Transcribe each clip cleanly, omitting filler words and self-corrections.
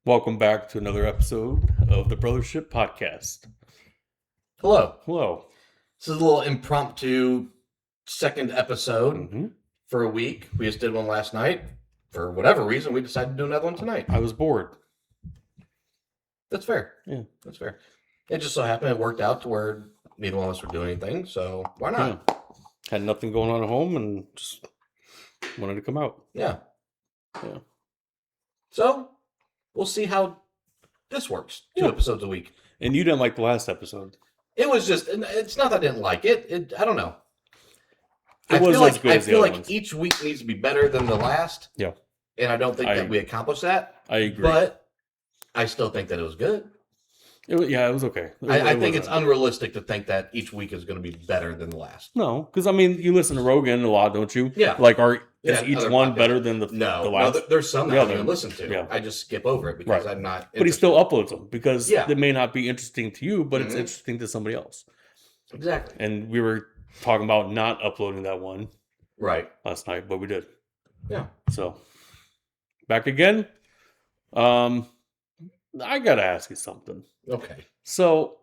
Welcome back to another episode of the Brothership Podcast. Hello. Hello. This is a little impromptu second episode Mm-hmm. for a week. We just did one last night. For whatever reason, we decided to do another one tonight. I was bored. That's fair. Yeah. That's fair. It just so happened it worked out to where neither one of us were doing anything, so why not? Yeah. Had nothing going on at home and just wanted to come out. Yeah. Yeah. So, we'll see how this works. Two Yeah. episodes a week. And you didn't like the last episode. It was just, it's not that I didn't like it. I don't know. It was as good as the I feel other like ones. each week needs to be better than the last. Yeah. And I don't think that we accomplished that. I agree. But I still think that it was good. It was okay. I think it's unrealistic to think that each week is going to be better than the last. No, because I mean, you listen to Rogan a lot, don't you? Yeah. Like, is each other one podcasts. better than the last? No, there's some that Yeah, I don't even listen to. yeah. I just skip over it because I'm not. But he still uploads them because Yeah. it may not be interesting to you, but it's Mhm. interesting to somebody else. Exactly. And we were talking about not uploading that one Right. last night, but we did. Yeah. So back again. I gotta ask you something. Okay. So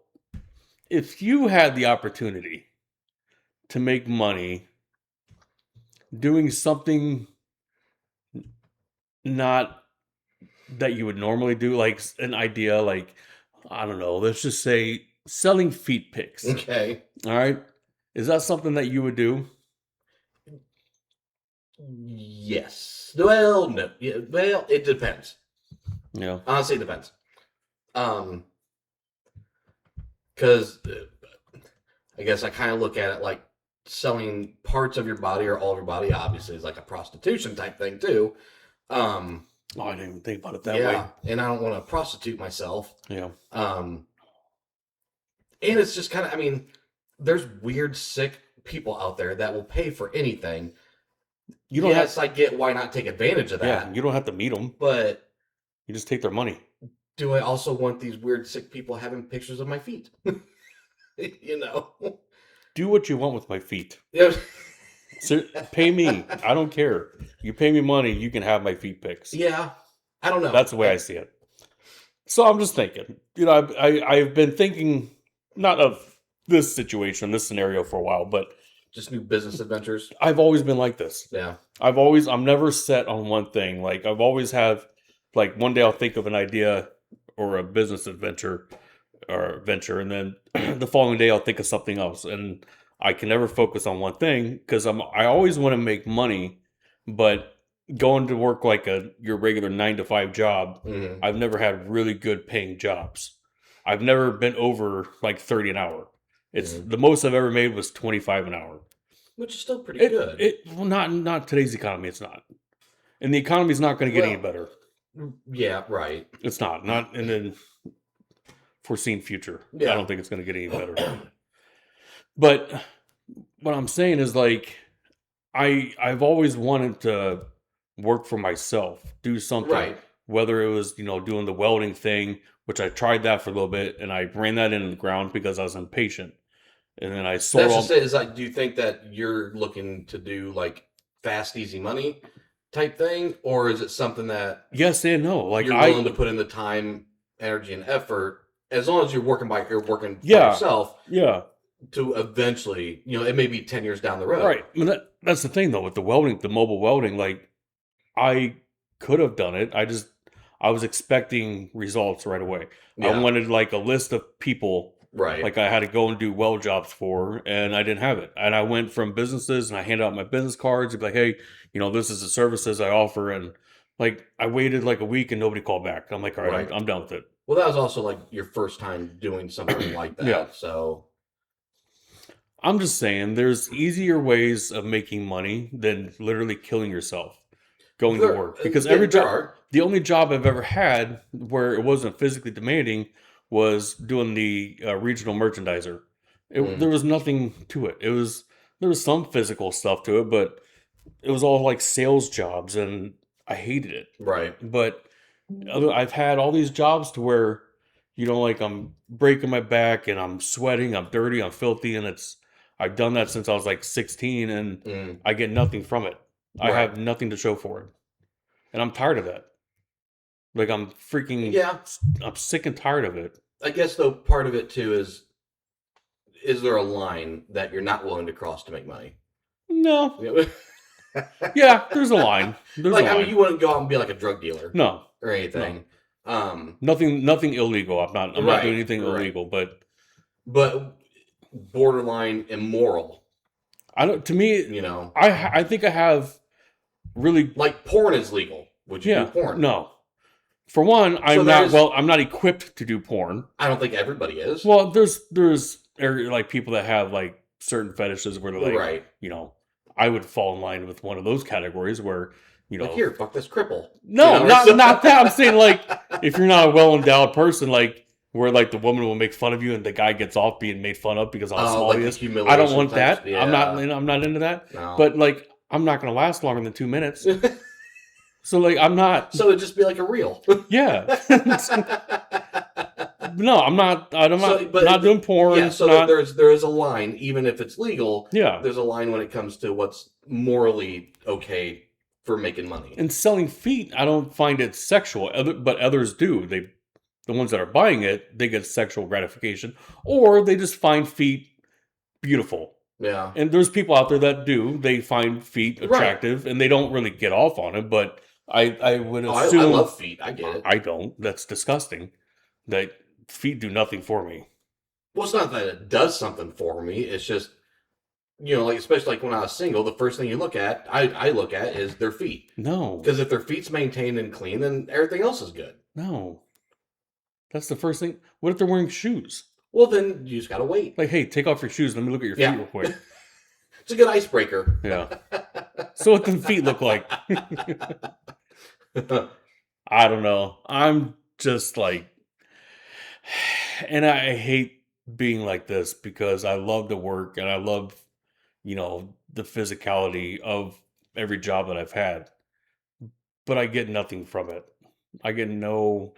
if you had the opportunity to make money doing something not that you would normally do, like an idea, like, I don't know, let's just say selling feet pics. Okay. All right. Is that something that you would do? Yes. Well, no. Yeah, well, it depends. Yeah. Honestly, it depends. Because I guess I kind of look at it like selling parts of your body or all of your body. Obviously, is like a prostitution type thing too. Oh, I didn't even think about it that Yeah, way. and I don't want to prostitute myself. Yeah. And it's just kind of, I mean, there's weird, sick people out there that will pay for anything. You don't Yes, I get why not take advantage of that. Yeah, you don't have to meet them. But You just take their money. do I also want these weird, sick people having pictures of my feet? You know? Do what you want with my feet. Yeah. Pay me. I don't care. You pay me money, you can have my feet pics. Yeah. I don't know. That's the way I see it. So I'm just thinking, I've been thinking not of this situation, this scenario for a while, but Just new business adventures. I've always been like this. Yeah. I'm never set on one thing. Like I've always have, like one day I'll think of an idea or a business adventure or venture, and then the following day I'll think of something else, and I can never focus on one thing because I always want to make money, but going to work like your regular 9 to 5 job, Mhm. I've never had really good paying jobs. I've never been over like 30 an hour. It's Mhm. the most I've ever made was 25 an hour. Which is still pretty good. Well, not today's economy. It's not, and the economy's not going to get any Well- better. Yeah, right. It's not in the foreseen future. Yeah. I don't think it's going to get any better. But what I'm saying is, like, I've always wanted to work for myself, do something. Right. Whether it was doing the welding thing, which I tried that for a little bit, and I ran that into the ground because I was impatient, and then I sold That's all. just it. Is like, do you think that you're looking to do like fast, easy money type thing, or is it something that Yes and no. Like you're willing to put in the time, energy, and effort, as long as you're working by yourself, yeah. to eventually, it may be 10 years down the road. Right. I mean, that's the thing, though, with the welding, the mobile welding. Like, I could have done it. I was expecting results right away. Yeah. I wanted like a list of people, Right. like I had to go and do weld jobs for, and I didn't have it. And I went from businesses and I handed out my business cards and be like, hey, this is the services I offer. And like, I waited like a week and nobody called back. I'm like, all right, Right. I'm done with it. Well, that was also like your first time doing something like that. Yeah. So, I'm just saying there's easier ways of making money than literally killing yourself going to work. Because every job, the only job I've ever had where it wasn't physically demanding was doing the regional merchandiser. There was nothing to it. There was some physical stuff to it, but it was all like sales jobs, and I hated it. Right. But I've had all these jobs to where, like I'm breaking my back and I'm sweating, I'm dirty, I'm filthy, and I've done that since I was like 16, and I get nothing from it. I Right. have nothing to show for it. And I'm tired of that. Like I'm freaking, Yeah, I'm sick and tired of it. I guess though part of it too is there a line that you're not willing to cross to make money? No. You know? Yeah, there's a line. There's a Like I mean, line. you wouldn't go out and be like a drug dealer No, or no, anything. nothing illegal. I'm not doing Right, anything right. illegal. But But borderline immoral, I don't. To me, you know. I think I have really. Like porn is legal. Would you do Yeah, porn? no. For one, So I'm not. there's Well, I'm not equipped to do porn. I don't think everybody is. Well, like people that have like certain fetishes where they're like, Right. you know, I would fall in line with one of those categories where, you Like know, here, fuck this cripple. no, Or so- not that. I'm saying like if you're not a well endowed person, like where like the woman will make fun of you and the guy gets off being made fun of because of how small like he the is. I humiliation don't want types, that. yeah. I'm not into that. No. But like I'm not gonna last longer than 2 minutes. So like I'm not. So it'd just be like a reel. Yeah. No, I'm not. I'm So, but not doing porn. Yeah, so not, there is a line, even if it's legal. Yeah. There's a line when it comes to what's morally okay for making money. And selling feet, I don't find it sexual, but others do. The ones that are buying it, they get sexual gratification, or they just find feet beautiful. Yeah. And there's people out there that do. They find feet attractive, and they don't really get off on it. But I would assume I love feet. I get it. I don't. That's disgusting. That feet do nothing for me. Well, it's not that it does something for me. It's just, you know, like especially like when I was single, the first thing you look at, I look at is their feet. No. Because if their feet's maintained and clean, then everything else is good. No. That's the first thing. What if they're wearing shoes? Well, then you just gotta wait. Like, hey, take off your shoes. Let me look at your feet real quick. It's a good icebreaker. Yeah. So what the feet look like? I don't know. I'm just like, and I hate being like this because I love to work and I love, you know, the physicality of every job that I've had, but I get nothing from it. I get no.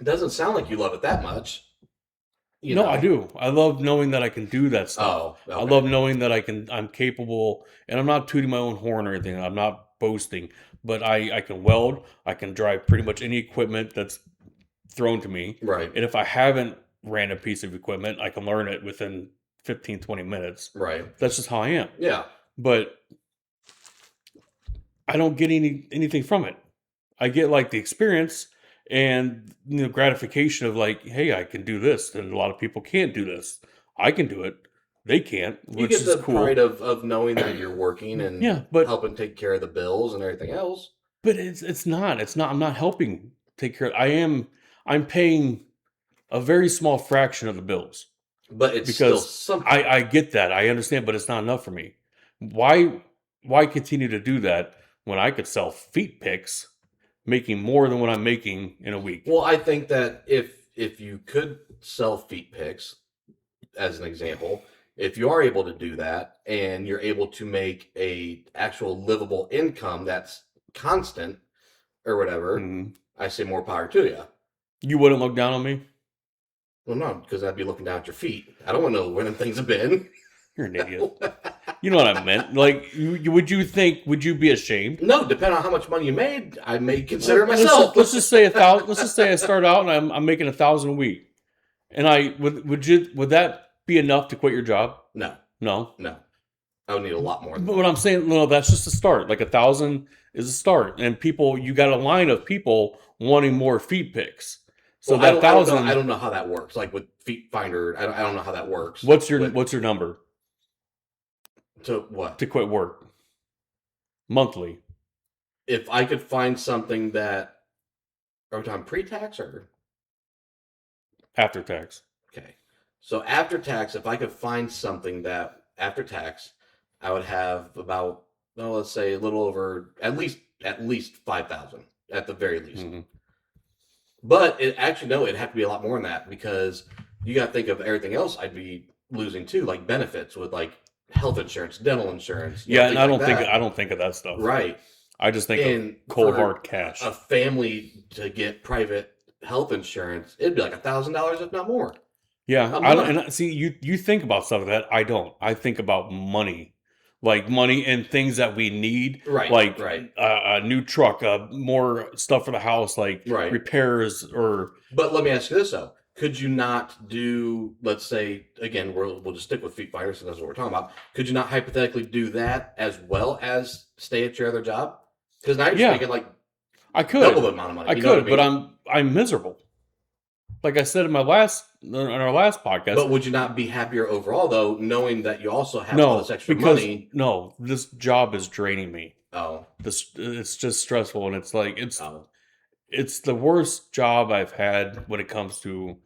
It doesn't sound like you love it that much. No, I do. I love knowing that I can do that stuff. Oh, okay. I love knowing that I'm capable, and I'm not tooting my own horn or anything. I'm not boasting, but I can weld. I can drive pretty much any equipment that's thrown to me. Right. And if I haven't ran a piece of equipment, I can learn it within 15, 20 minutes. Right. That's just how I am. Yeah. But I don't get anything from it. I get like the experience and gratification of like, hey, I can do this, and a lot of people can't do this. I can do it. They can't, You which get is the cool. pride of knowing that you're working and Yeah, but helping take care of the bills and everything else. but it's not. It's not. I'm not helping take care. I'm paying a very small fraction of the bills But it's still because something. I get that. I understand, but it's not enough for me. Why continue to do that when I could sell feet pics, making more than what I'm making in a week? Well, I think that if you could sell feet pics, as an example, if you are able to do that and you're able to make a actual livable income that's constant or whatever, Mhm. I say more power to you. You wouldn't look down on me? Well, no, because I'd be looking down at your feet. I don't want to know where them things have been. You're an idiot. You know what I meant. Like, would you be ashamed? No, depending on how much money you made, I may consider Let's myself. let's just say 1,000. Let's just say I start out and I'm making 1,000 a week, and would that be enough to quit your job? No, No. no. I would need a lot more. But what I'm saying, no, that's just a start. Like 1,000 is a start, and you got a line of people wanting more feet pics. So Well, that I don't 1,000. know, I don't know how that works. Like with Feet Finder, I don't know how that works. What's your number To what? to quit work monthly If I could find something that, are we talking pre-tax or? after tax? Okay. So after tax, if I could find something that after tax, I would have about, no, let's say a little over, at least 5,000 at the very least. Mhm. But it'd have to be a lot more than that because you got to think of everything else I'd be losing too, like benefits with like health insurance, dental insurance. Yeah, and I things don't like think that. I don't think of that stuff. Right. I just think And of cold for hard cash. a family to get private health insurance, it'd be like $1,000 if not more. Yeah, a I don't. month. And see, you think about stuff like that. I don't. I think about money. like money and things that we need, Right, like right, a new truck, more stuff for the house, like right. repairs or But let me ask you this though: could you not do, let's say, again, we'll just stick with feet fighters, so that's what we're talking about. Could you not hypothetically do that as well as stay at your other job? Because now you're just yeah, making like I double the could, amount of money. I You know what I could, but mean? I'm miserable. Like I said in our last podcast, But would you not be happier overall though, knowing that you also have all this no, extra because money? no, this job is draining me. Oh, This it's just stressful, and it's like oh, it's the worst job I've had when it comes to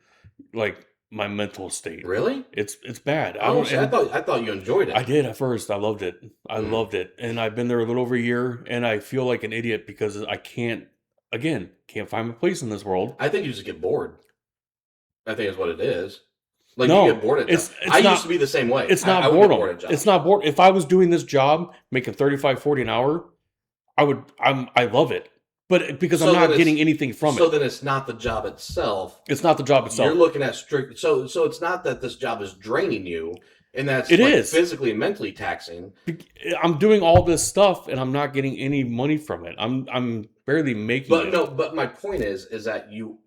like my mental state. really? It's bad. I Oh, don't, see, and I thought you enjoyed I it. did at first. I loved it. I Mm. loved it, and I've been there a little over a year, and I feel like an idiot because I can't, again, can't find my place in this world. I think you just get bored. I think is what it is. Like you get No, bored at jobs. I it's used to not be the same way. it's I not would get bored boredom. at It's jobs. not bored. If I was doing this job making 35, 40 an hour, I love it. But because I'm So then not it's getting anything from so it. then it's not the job itself. It's not the job You're itself. looking at strict. So it's not that this job is draining you, and that's It like is. physically and mentally taxing. I'm doing all this stuff and I'm not getting any money from it. I'm barely making But it. no. But my point is that you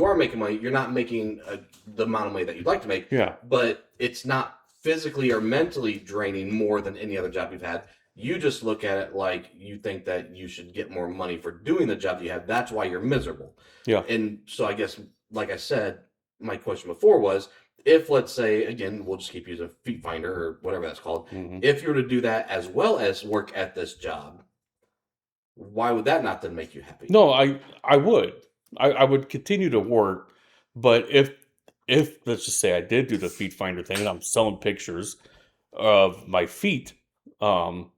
are making money. You're not making the amount of money that you'd like to make. Yeah. But it's not physically or mentally draining more than any other job you've had. You just look at it like you think that you should get more money for doing the job you have. That's why you're miserable. Yeah. And so I guess, like I said, my question before was if, let's say, again, we'll just keep using Feet Finder or whatever that's called. Hmm. If you were to do that as well as work at this job, why would that not then make you happy? No, I would. I would continue to work, but if let's just say I did do the feet finder thing and I'm selling pictures of my feet, um,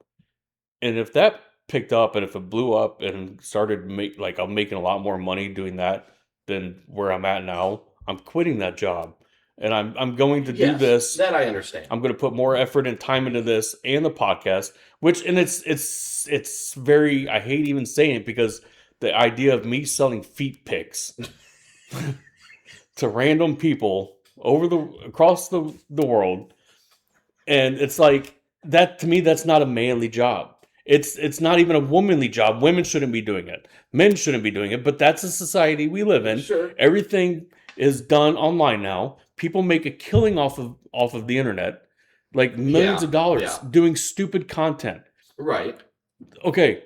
and if that picked up and if it blew up and started like I'm making a lot more money doing that than where I'm at now, I'm quitting that job. And I'm going to do Yes, this. that I understand. I'm going to put more effort and time into this and the podcast, which and it's very I hate even saying it because the idea of me selling feet pics to random people across the world, and it's like that to me that's not a manly job. It's not even a womanly job. Women shouldn't be doing it. Men shouldn't be doing it, but that's the society we live in. Sure. Everything is done online now. People make a killing off of the internet, like millions Yeah, of dollars yeah. doing stupid content. Right. Okay,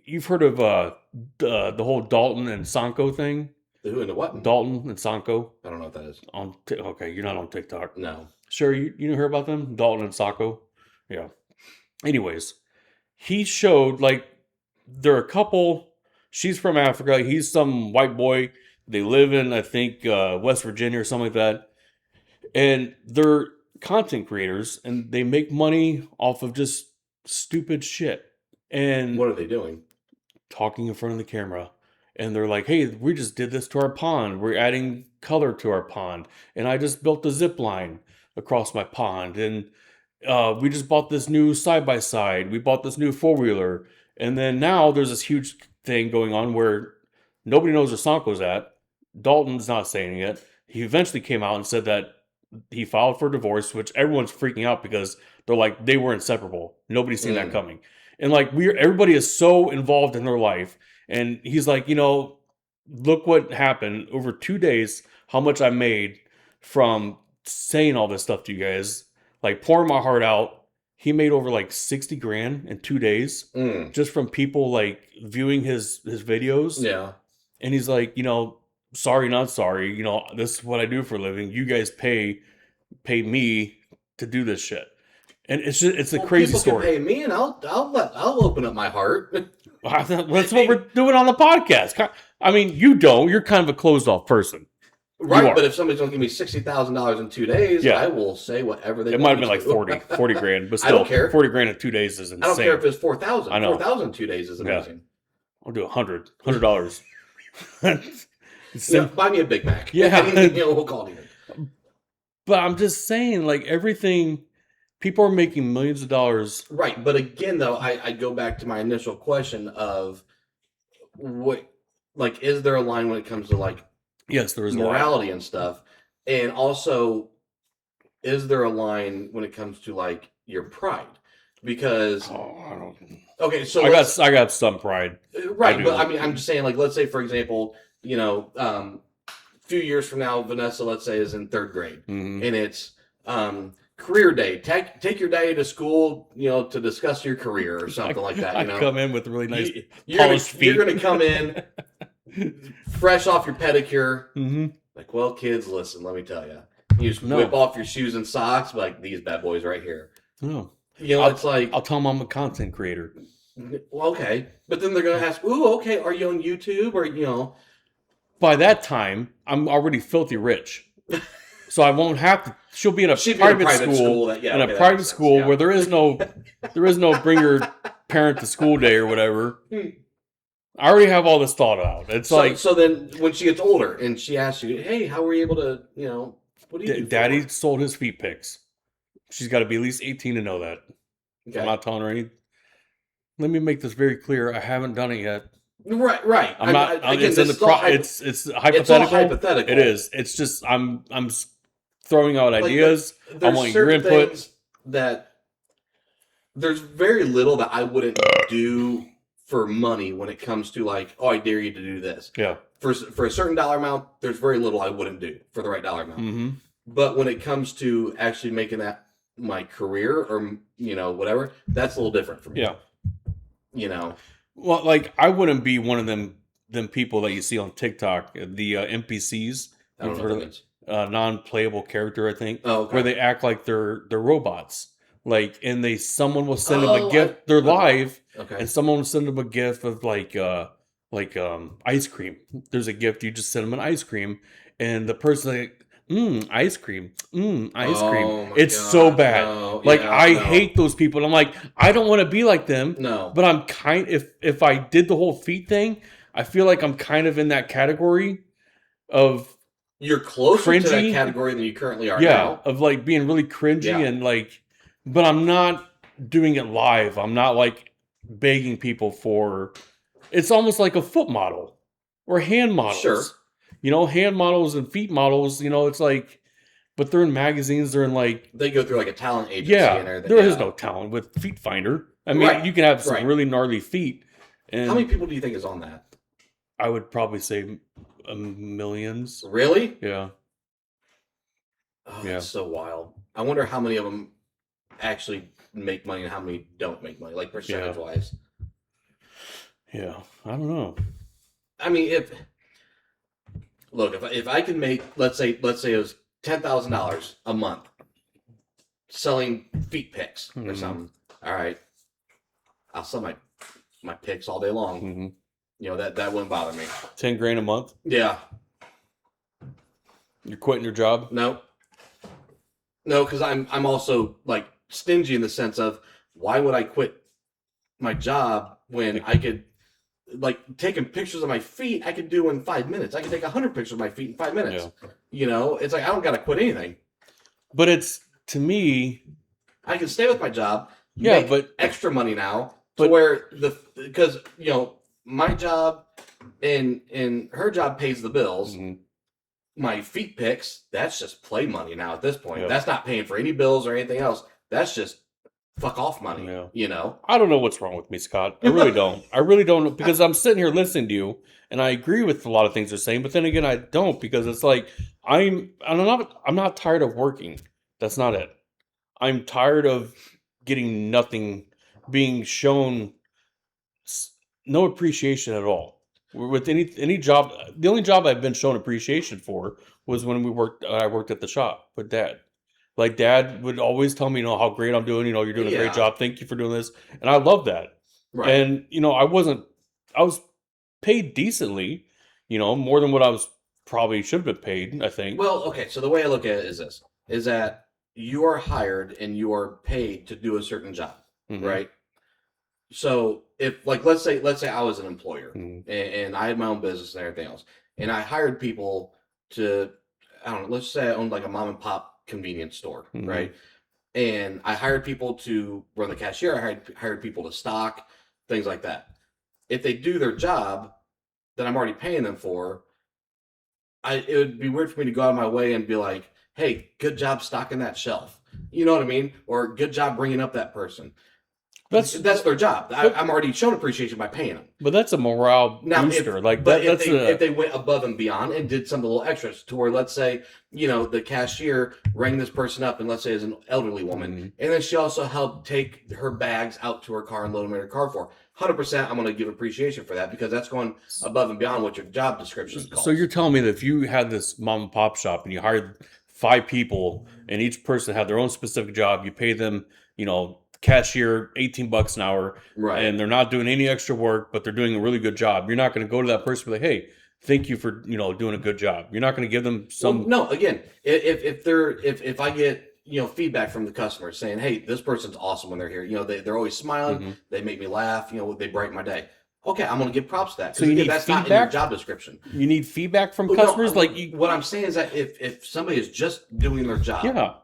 you've heard of the whole Dalton and Sanko thing? Who and the what? Dalton and Sanko I don't know what that is. okay, you're not on TikTok. No. Sure, you heard about them? Dalton and Sanko? Yeah. Anyways, he showed like they're a couple. She's from Africa. He's some white boy. They live in, I think, West Virginia or something like that. And they're content creators and they make money off of just stupid shit. And What are they doing? talking in front of the camera. And they're like, hey, we just did this to our pond. We're adding color to our pond. And I just built a zip line across my pond. And we just bought this new side by side. We bought this new four wheeler. And then now there's this huge thing going on where nobody knows where Sanko's at. Dalton's not saying it. He eventually came out and said that he filed for divorce, which everyone's freaking out because they're like, they were inseparable. Nobody's seen that Mm. coming. And like everybody is so involved in their life. And he's like, look what happened over 2 days, how much I made from saying all this stuff to you guys, like pouring my heart out. He made over like 60 grand in 2 days Mm. just from people like viewing his videos. Yeah. And he's like, sorry, not sorry. This is what I do for a living. You guys pay me to do this shit. And it's a crazy people story. Can pay me, and I'll open up my heart. That's what we're doing on the podcast. I mean, you don't. You're kind of a closed off person. Right, but if somebody's going to give me $60,000 in 2 days, Yeah. I will say whatever they It want. might have been like 40 grand, but I still, don't care. 40 grand in 2 days is insane. I don't care if it's 4,000. I know. 4,000 in 2 days is amazing. I'll do $100. Buy me a Big Mac. Yeah. We'll call it even. But I'm just saying, like everything, people are making millions of dollars. Right, but again, though, I go back to my initial question of what, like, is there a line when it comes to like Yes, there is a line. morality and stuff, and also, is there a line when it comes to like your pride? because Oh, I don't. okay, so let's I got some pride. I right, but I do. mean, I'm just saying, like, let's say, for example, a few years from now, Vanessa, let's say, is in third grade, Hmm. and it's career day. Take your day to school, to discuss your career or something like that. I come in with really nice You're polished you're feet. gonna come in fresh off your pedicure. Hmm. Like, well, kids, listen, let me tell you. You just whip No, off your shoes and socks, like these bad boys right here. no. It's I'll like, tell them I'm a content creator. well, okay, but then they're gonna ask, "Ooh, okay, are you on YouTube or By that time, I'm already filthy rich, so I won't have to. She'll be in a She'd be in a private private school. school, That yeah, in a okay, that private makes sense. school Yeah. where there is no bring your parent to school day or whatever. I already have all this thought out. It's So like so then when she gets older and she asks you, "Hey, how were you able to, what do you do for Daddy work?" sold his feet pics. She's got to be at least 18 to know that. I'm Okay. not telling her anything. Let me make this very clear. I haven't done it yet. Right, right. I'm not. Again, It's in this the is all it's it's all hypothetical. It hypothetical. is. It's just I'm throwing out Like ideas. I there's want your certain input. things that there's very little that I wouldn't do for money when it comes to like, oh, I dare you to do this. Yeah. For a certain dollar amount, there's very little I wouldn't do for the right dollar amount. Mm-hmm. But when it comes to actually making that my career or whatever, that's a little different for me. Yeah. You know. Well, like I wouldn't be one of them people that you see on TikTok, the NPCs. I don't You've know heard what of that it? means. Non-playable character, I think, Oh, okay. where they act like they're robots. Like, and someone will send them a Oh, gift. They're okay. live, Okay. and someone will send them a gift of ice cream. There's a gift. You just send them an ice cream, and the person like, ice cream, ice cream. Oh my It's so gosh. bad. No. Like Yeah. I No. hate those people. And I'm like, I don't want to be like them, No. but I'm kind. If I did the whole feet thing, I feel like I'm kind of in that category of You're closer to that cringy. category than you currently are Yeah, now. of like being really cringy Yeah. and like, but I'm not doing it live. I'm not like begging people for. It's almost like a foot model or hand models. Sure. Hand models and feet models. It's like, but they're in magazines. They're in like, They go through like a talent agency and yeah. everything. There is Yeah. no talent with Feet Finder. I mean, Right. you can have some Right. really gnarly feet, and How many people do you think is on that? I would probably say millions. Really? Yeah. Oh, Yeah. that's so wild. I wonder how many of them actually make money and how many don't make money, like percentage wise. Yeah. I don't know. I mean, if I can make, let's say it was $10,000 a month selling feet pics or Mhm. something. All right, I'll sell my pics all day long. Mm-hmm. That wouldn't bother me. 10 grand a month. Yeah. You're quitting your job. No, because I'm also like stingy in the sense of why would I quit my job when I could like taking pictures of my feet I could do in 5 minutes. I could take 100 pictures of my feet in 5 minutes. Yeah. It's like I don't got to quit anything. But it's to me. I can stay with my job. Yeah, make but extra money now but- to where because my job and her job pays the bills. Mhm. My feet pics, that's just play money now at this point. Yep. That's not paying for any bills or anything else. That's just fuck off money. Yeah. I don't know what's wrong with me, Scott. I really don't. I really don't, because I'm sitting here listening to you, and I agree with a lot of things you're saying. But then again, I don't, because it's like I'm not tired of working. That's not it. I'm tired of getting nothing, being shown no appreciation at all. With any job, the only job I've been shown appreciation for was when I worked at the shop with Dad. Like Dad would always tell me, how great I'm doing. You're doing a great job. Thank you for doing this, and I love that. Right. And I was paid decently, more than what I was probably should have been paid, I think. Well, okay. So the way I look at it is this: is that you are hired and you are paid to do a certain job, Mhm. right? So if like let's say I was an employer Mhm. and I had my own business and everything else, and I hired people to, I don't know, let's say I owned like a mom and pop convenience store, Mhm. right? And I hired people to run the cashier. I hired people to stock, things like that. If they do their job that I'm already paying them for, it would be weird for me to go out of my way and be like, "Hey, good job stocking that shelf." You know what I mean? Or good job bringing up that person. That's their job. I'm already showing appreciation by paying them. But that's a morale Now, booster. if they went above and beyond and did something a little extra, to where, let's say, the cashier rang this person up, and let's say it's an elderly woman, mm-hmm. and then she also helped take her bags out to her car and load them in her car for her. 100%, I'm going to give appreciation for that, because that's going above and beyond what your job description calls. So you're telling me that if you had this mom and pop shop and you hired 5 people and each person had their own specific job, you pay them, cashier $18 an hour, right, and they're not doing any extra work, but they're doing a really good job. You're not going to go to that person and be like, hey, thank you for doing a good job. You're not going to give them some. Well, no, again, if I get feedback from the customers saying, hey, this person's awesome when they're here. They're always smiling. Mm-hmm. They make me laugh. They brighten my day. Okay, I'm going to give props to that. So that's feedback? Not in your job description. You need feedback from customers. What I'm saying is that if somebody is just doing their job, yeah,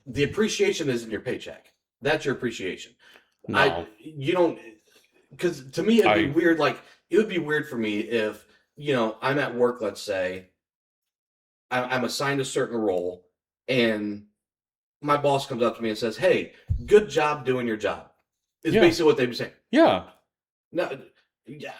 the appreciation is in your paycheck. That's your appreciation. No. You don't, because to me it'd be weird. Like, it would be weird for me if I'm at work. Let's say I'm assigned a certain role, and my boss comes up to me and says, "Hey, good job doing your job." Is basically what they'd be saying. Yeah. No,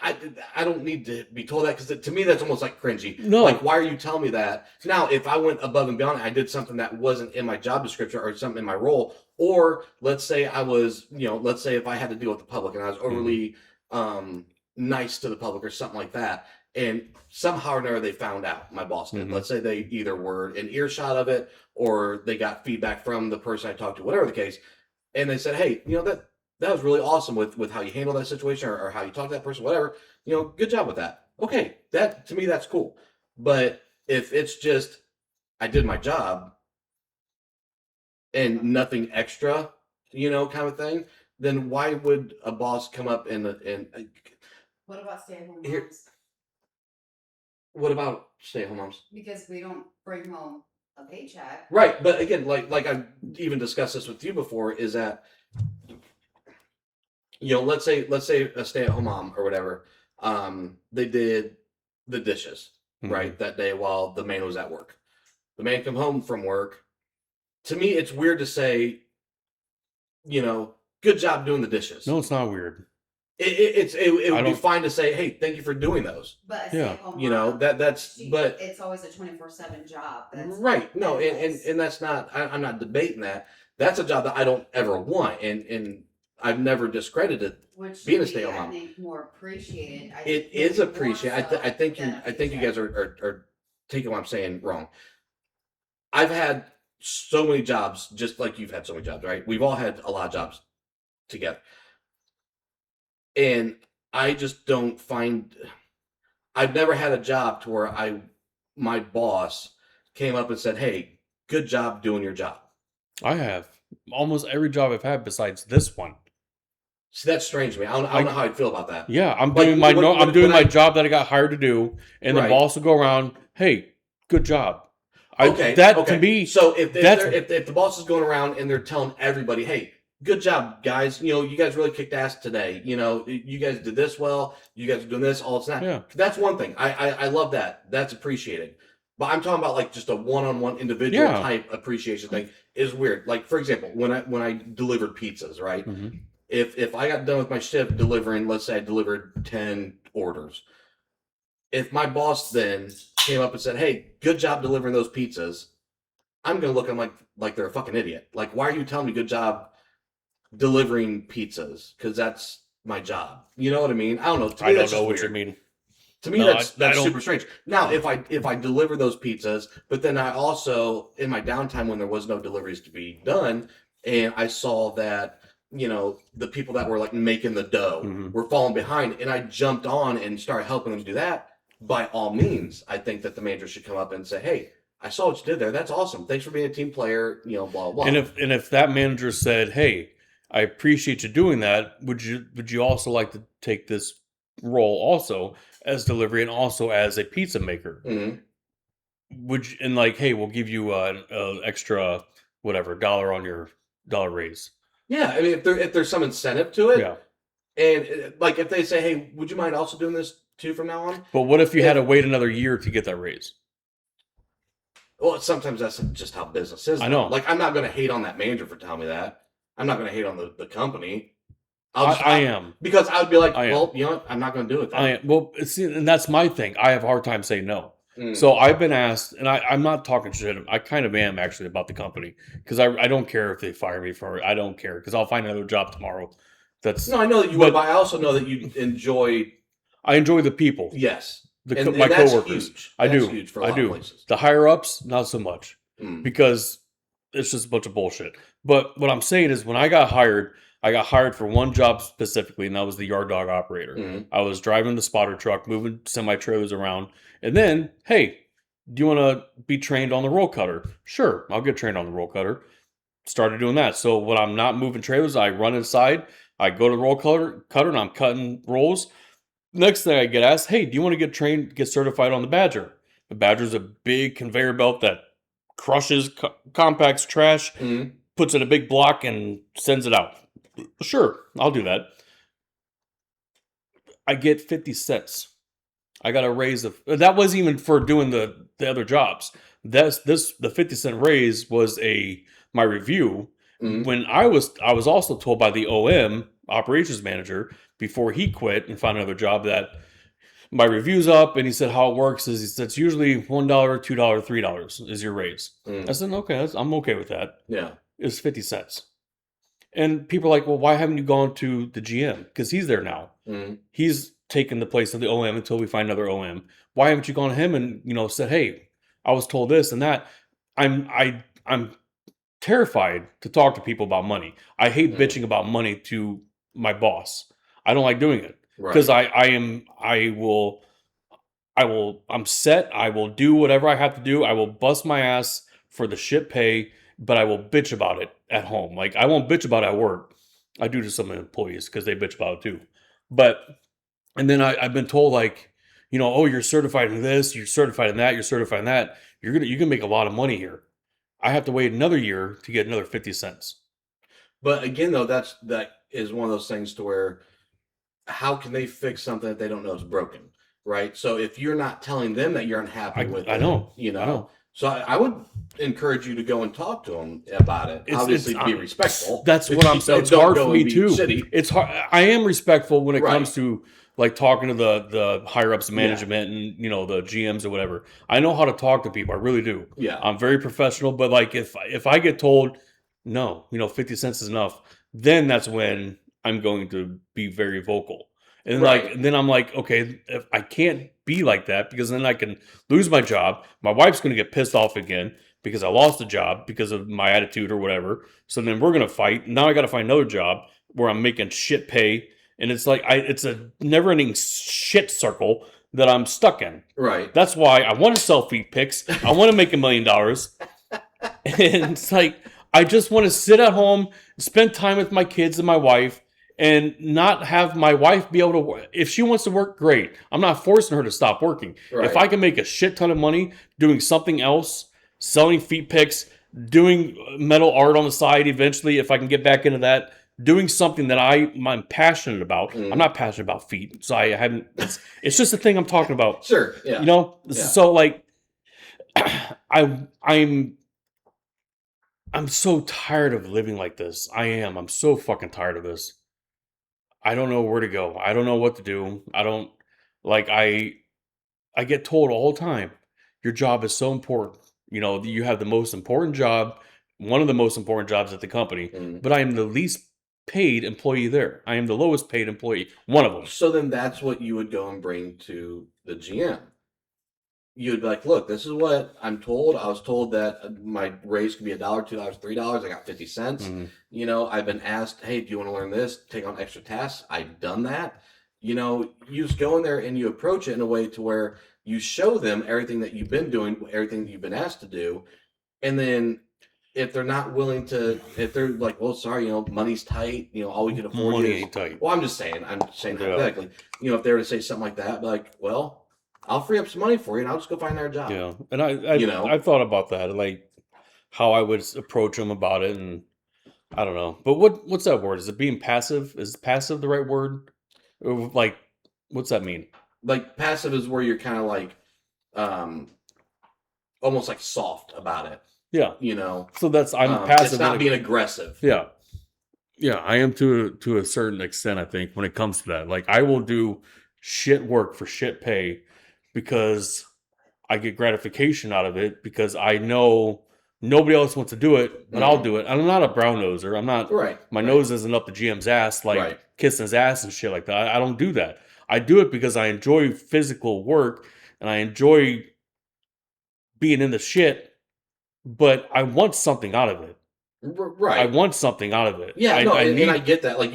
I don't need to be told that, because to me that's almost like cringy. No. Like, why are you telling me that? Now, if I went above and beyond, I did something that wasn't in my job description or something in my role, or let's say I was, let's say if I had to deal with the public and I was overly nice to the public or something like that, and somehow or another they found out, my boss did. Mm-hmm. Let's say they either were in earshot of it, or they got feedback from the person I talked to, whatever the case, and they said, hey, that was really awesome with how you handle that situation, or how you talk to that person, whatever. Good job with that. Okay, that, to me, that's cool. But if it's just, I did my job and nothing extra, kind of thing, then why would a boss come up and what about stay-at-home moms? What about stay-at-home moms? Because we don't bring home a paycheck. Right, but again, like I've even discussed this with you before, is that let's say a stay-at-home mom or whatever, they did the dishes, mm-hmm. right, that day while the man was at work. The man come home from work. To me, it's weird to say, good job doing the dishes. No, it's not weird. It would be fine to say, hey, thank you for doing those. But a stay-at-home mom, but it's always a 24/7 job. That's right. No, and that's not. I'm not debating that. That's a job that I don't ever want, and I've never discredited being a stay-at-home mom. I think more appreciated. It is appreciated. I think you guys are taking what I'm saying wrong. I've had so many jobs, just like you've had so many jobs, right? We've all had a lot of jobs together. And I just don't find, I've never had a job to where my boss came up and said, hey, good job doing your job. I have. Almost every job I've had besides this one. See, that's strange to me. I don't know how I'd feel about that. Yeah, I'm doing my job that I got hired to do, and the boss will go around, hey, good job. Okay. To me, so if the boss is going around and they're telling everybody, hey, good job, guys. You guys really kicked ass today. You guys did this well. You guys are doing this, all it's not. Yeah. That's one thing. I love that. That's appreciated. But I'm talking about like just a one-on-one individual type appreciation thing is weird. Like, for example, when I delivered pizzas, right? Mm-hmm. If I got done with my shift delivering, let's say I delivered 10 orders. If my boss then came up and said, hey, good job delivering those pizzas, I'm going to look at them like they're a fucking idiot. Like, why are you telling me good job delivering pizzas? Because that's my job. You know what I mean? I don't know. I don't know what you mean. To me, that's super strange. Now, if I deliver those pizzas, but then I also, in my downtime when there was no deliveries to be done, and I saw that, the people that were like making the dough mm-hmm. were falling behind, and I jumped on and started helping them do that, by all means, I think that the manager should come up and say, hey, I saw what you did there. That's awesome. Thanks for being a team player, blah, blah, blah. And if that manager said, hey, I appreciate you doing that, would you also like to take this role also as delivery and also as a pizza maker? Mm-hmm. And like, hey, we'll give you an extra whatever $1 on your dollar raise. Yeah, I mean, if there's some incentive to it, yeah. And like if they say, hey, would you mind also doing this too from now on? But what if you had to wait another year to get that raise? Well, sometimes that's just how business is. I know. Like, I'm not going to hate on that manager for telling me that. I'm not going to hate on the company. I am. Because I would be like, I am. well, you know what? I'm not going to do it then. I am. Well, see, and that's my thing. I have a hard time saying no. Mm. So I've been asked, and I'm not talking shit. I kind of am actually about the company because I don't care if they fire me for it. I don't care because I'll find another job tomorrow. That's No, I know that you would, but I also know that you enjoy. I enjoy the people. Yes, my that's coworkers. huge. I That's do. huge for a I lot do. of places. The higher ups, not so much because it's just a bunch of bullshit. But what I'm saying is, when I got hired for one job specifically, and that was the yard dog operator. Mm. I was driving the spotter truck, moving semi trailers around, and then, hey, do you want to be trained on the roll cutter? Sure, I'll get trained on the roll cutter. Started doing that. So when I'm not moving trailers, I run inside. I go to the roll cutter, and I'm cutting rolls. Next thing I get asked, hey, do you want to get trained, get certified on the Badger? The Badger's a big conveyor belt that crushes, compacts trash, puts it in a big block, and sends it out. Sure, I'll do that. I get 50 cents. I got a raise of that wasn't even for doing the other jobs. The 50-cent raise was my review. When I was also told by the OM operations manager before he quit and found another job that my review's up, and he said how it works is he said it's usually $1, $2, $3 is your raise. I said okay, I'm okay with that. Yeah, it's 50 cents. And people are like, well, why haven't you gone to the GM? Because he's there now. He's taken the place of the OM until we find another OM. Why haven't you gone to him and said, hey, I was told this and that? I'm terrified to talk to people about money. I hate bitching about money to my boss. I don't like doing it because I'm set. I will do whatever I have to do. I will bust my ass for the shit pay, but I will bitch about it at home. Like, I won't bitch about it at work. I do to some employees because they bitch about it too. And then I've been told, like, oh, you're certified in this, you're certified in that, you're certified in that. You can make a lot of money here. I have to wait another year to get another 50 cents. But again, though, that is one of those things to where how can they fix something that they don't know is broken, right? So if you're not telling them that you're unhappy with it, I know. So I would encourage you to go and talk to them about it. Obviously, be respectful. That's what I'm saying. It's hard for me too. It's hard. I am respectful when it comes to like talking to the higher ups management and the GMs or whatever. I know how to talk to people. I really do. Yeah, I'm very professional. But like if I get told no, 50 cents is enough, then that's when I'm going to be very vocal. And then I'm like, okay, if I can't be like that because then I can lose my job. My wife's going to get pissed off again because I lost a job because of my attitude or whatever. So then we're going to fight. Now I got to find another job where I'm making shit pay. And it's like, it's a never ending shit circle that I'm stuck in. Right. That's why I want to sell feet pics. I want to make $1 million. And it's like, I just want to sit at home, spend time with my kids and my wife, and not have my wife be able to work. If she wants to work, great. I'm not forcing her to stop working. Right. If I can make a shit ton of money doing something else, selling feet pics, doing metal art on the side eventually, if I can get back into that, doing something that I'm passionate about. I'm not passionate about feet, so I haven't. It's just a thing I'm talking about. Sure, yeah. So like, I'm so tired of living like this. I am. I'm so fucking tired of this. I don't know where to go. I don't know what to do. I get told all the time, your job is so important. You have the most important job, one of the most important jobs at the company, but I am the least paid employee there. I am the lowest paid employee, one of them. So then that's what you would go and bring to the GM. You'd be like, look, this is what I'm told. I was told that my raise could be $1, $2, $3. I got 50 cents. I've been asked, hey, do you want to learn this? Take on extra tasks. I've done that. You just go in there and you approach it in a way to where you show them everything that you've been doing, everything that you've been asked to do. And then if they're not willing to, if they're like, well, sorry, money's tight, all we can afford money ain't tight. Well, I'm just saying hypothetically, if they were to say something like that, like, well, I'll free up some money for you, and I'll just go find another job. Yeah, and I thought about that, like how I would approach them about it, and I don't know. But what's that word? Is it being passive? Is passive the right word? Or like, what's that mean? Like passive is where you're kind of like, almost like soft about it. Yeah. So I'm passive. It's not being aggressive. Yeah. Yeah, I am to a certain extent, I think, when it comes to that. Like I will do shit work for shit pay because I get gratification out of it because I know nobody else wants to do it, but I'll Mhm. do it. I'm not a brown noser. I'm not Right, my right, nose isn't up the GM's ass like right. kissing his ass and shit like that. I don't do that. I do it because I enjoy physical work and I enjoy being in the shit, but I want something out of it. I Right. want something out of it. Yeah, no, I and I need get that. Like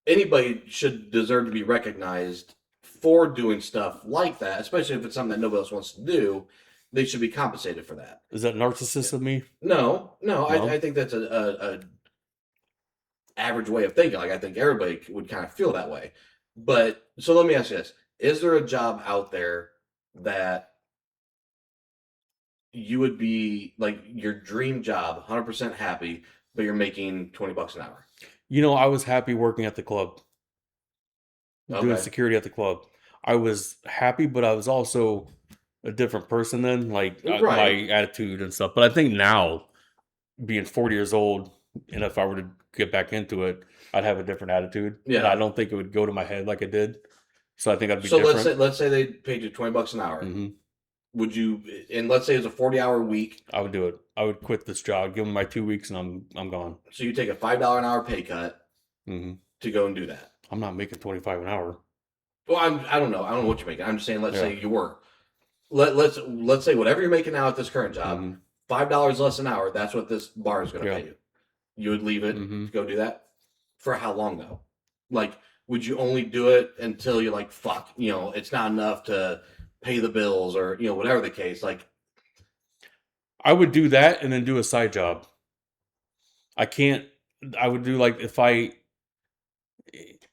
anybody should deserve to be recognized for doing stuff like that, especially if it's something that nobody else wants to do. They should be compensated for that. is that narcissist Yeah. of me? No, I No. think that's a average way of thinking. Like I think everybody would kind of feel that way. But so let me ask you this: is there a job out there that you would be like your dream job, 100% happy, but you're making $20 an hour? You know, I was happy working at the club, doing Okay, security at the club. I was happy, but I was also a different person then, like my right. attitude and stuff. But I think now, being 40 years old, and if I were to get back into it, I'd have a different attitude, and I Yeah. don't think it would go to my head like it did. So I think I'd be So different. let's say they paid you $20 an hour. hmm Would you? And let's say it's a 40-hour week. I would do it. I would quit this job, give them my 2 weeks, and I'm gone. So you take a $5 an hour pay cut hmm to go and do that. I'm not making 25 an hour. Well, I don't know. I don't know what you're making. I'm just saying. Let's Yeah. say you were. Let's say whatever you're making now at this current job, hmm $5 less an hour. That's what this bar is going to Yeah. pay you. You would leave it hmm to go do that for how long though? Like, would you only do it until you're like, fuck, it's not enough to pay the bills or whatever the case? Like, I would do that and then do a side job. I can't. I would do like if I.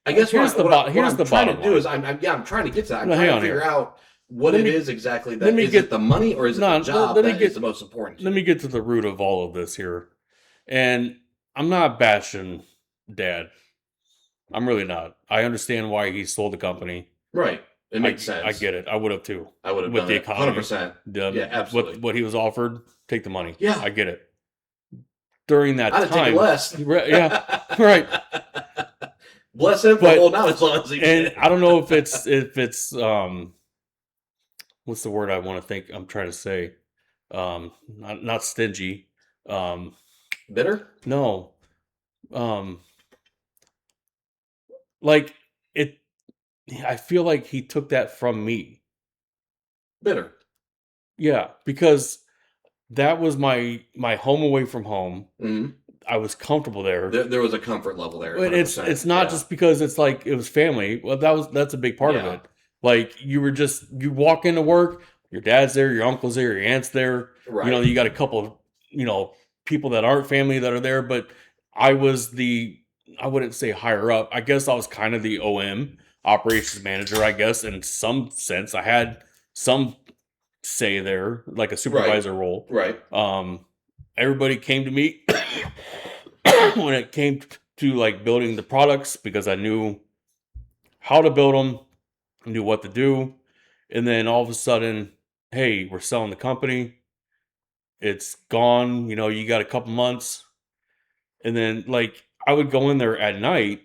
I guess Here's the what here's I'm the trying bottom to do line. is I'm trying to get to that. I'm No, hang trying to on figure here. out what Let it me is exactly let that me is it get the money or is it no. the job Let me that is get the most important to let you? me get to the root of all of this here. And I'm not bashing Dad. I'm really not. I understand why he sold the company. Right. It makes I sense. get it. I would have too. I would have With done the it economy, 100%. the Yeah, absolutely. what he was offered, take the money. Yeah. I get it. During that I'd have taken time, less. yeah, right. Bless him for But holding out as long as he and did. I don't know if it's what's the word I want to think I'm trying to say? Not stingy. Um, Bitter? no. Um, like it. I feel like he took that from me. Bitter. Yeah, because that was my home away from home. hmm I was comfortable there. There was a comfort level there, But 100%. it's not Yeah. just because it's like it was family. Well, that's a big part of Yeah. it. Like you walk into work, your dad's there, your uncle's there, your aunt's there. Right. You got a couple of people that aren't family that are there. But I was I wouldn't say higher up. I guess I was kind of the OM, operations manager. I guess in some sense, I had some say there, like a Right. supervisor role. Right. Everybody came to me when it came to like building the products because I knew how to build them, knew what to do, and then all of a sudden, hey, we're selling the company. It's gone. You got a couple months, and then like I would go in there at night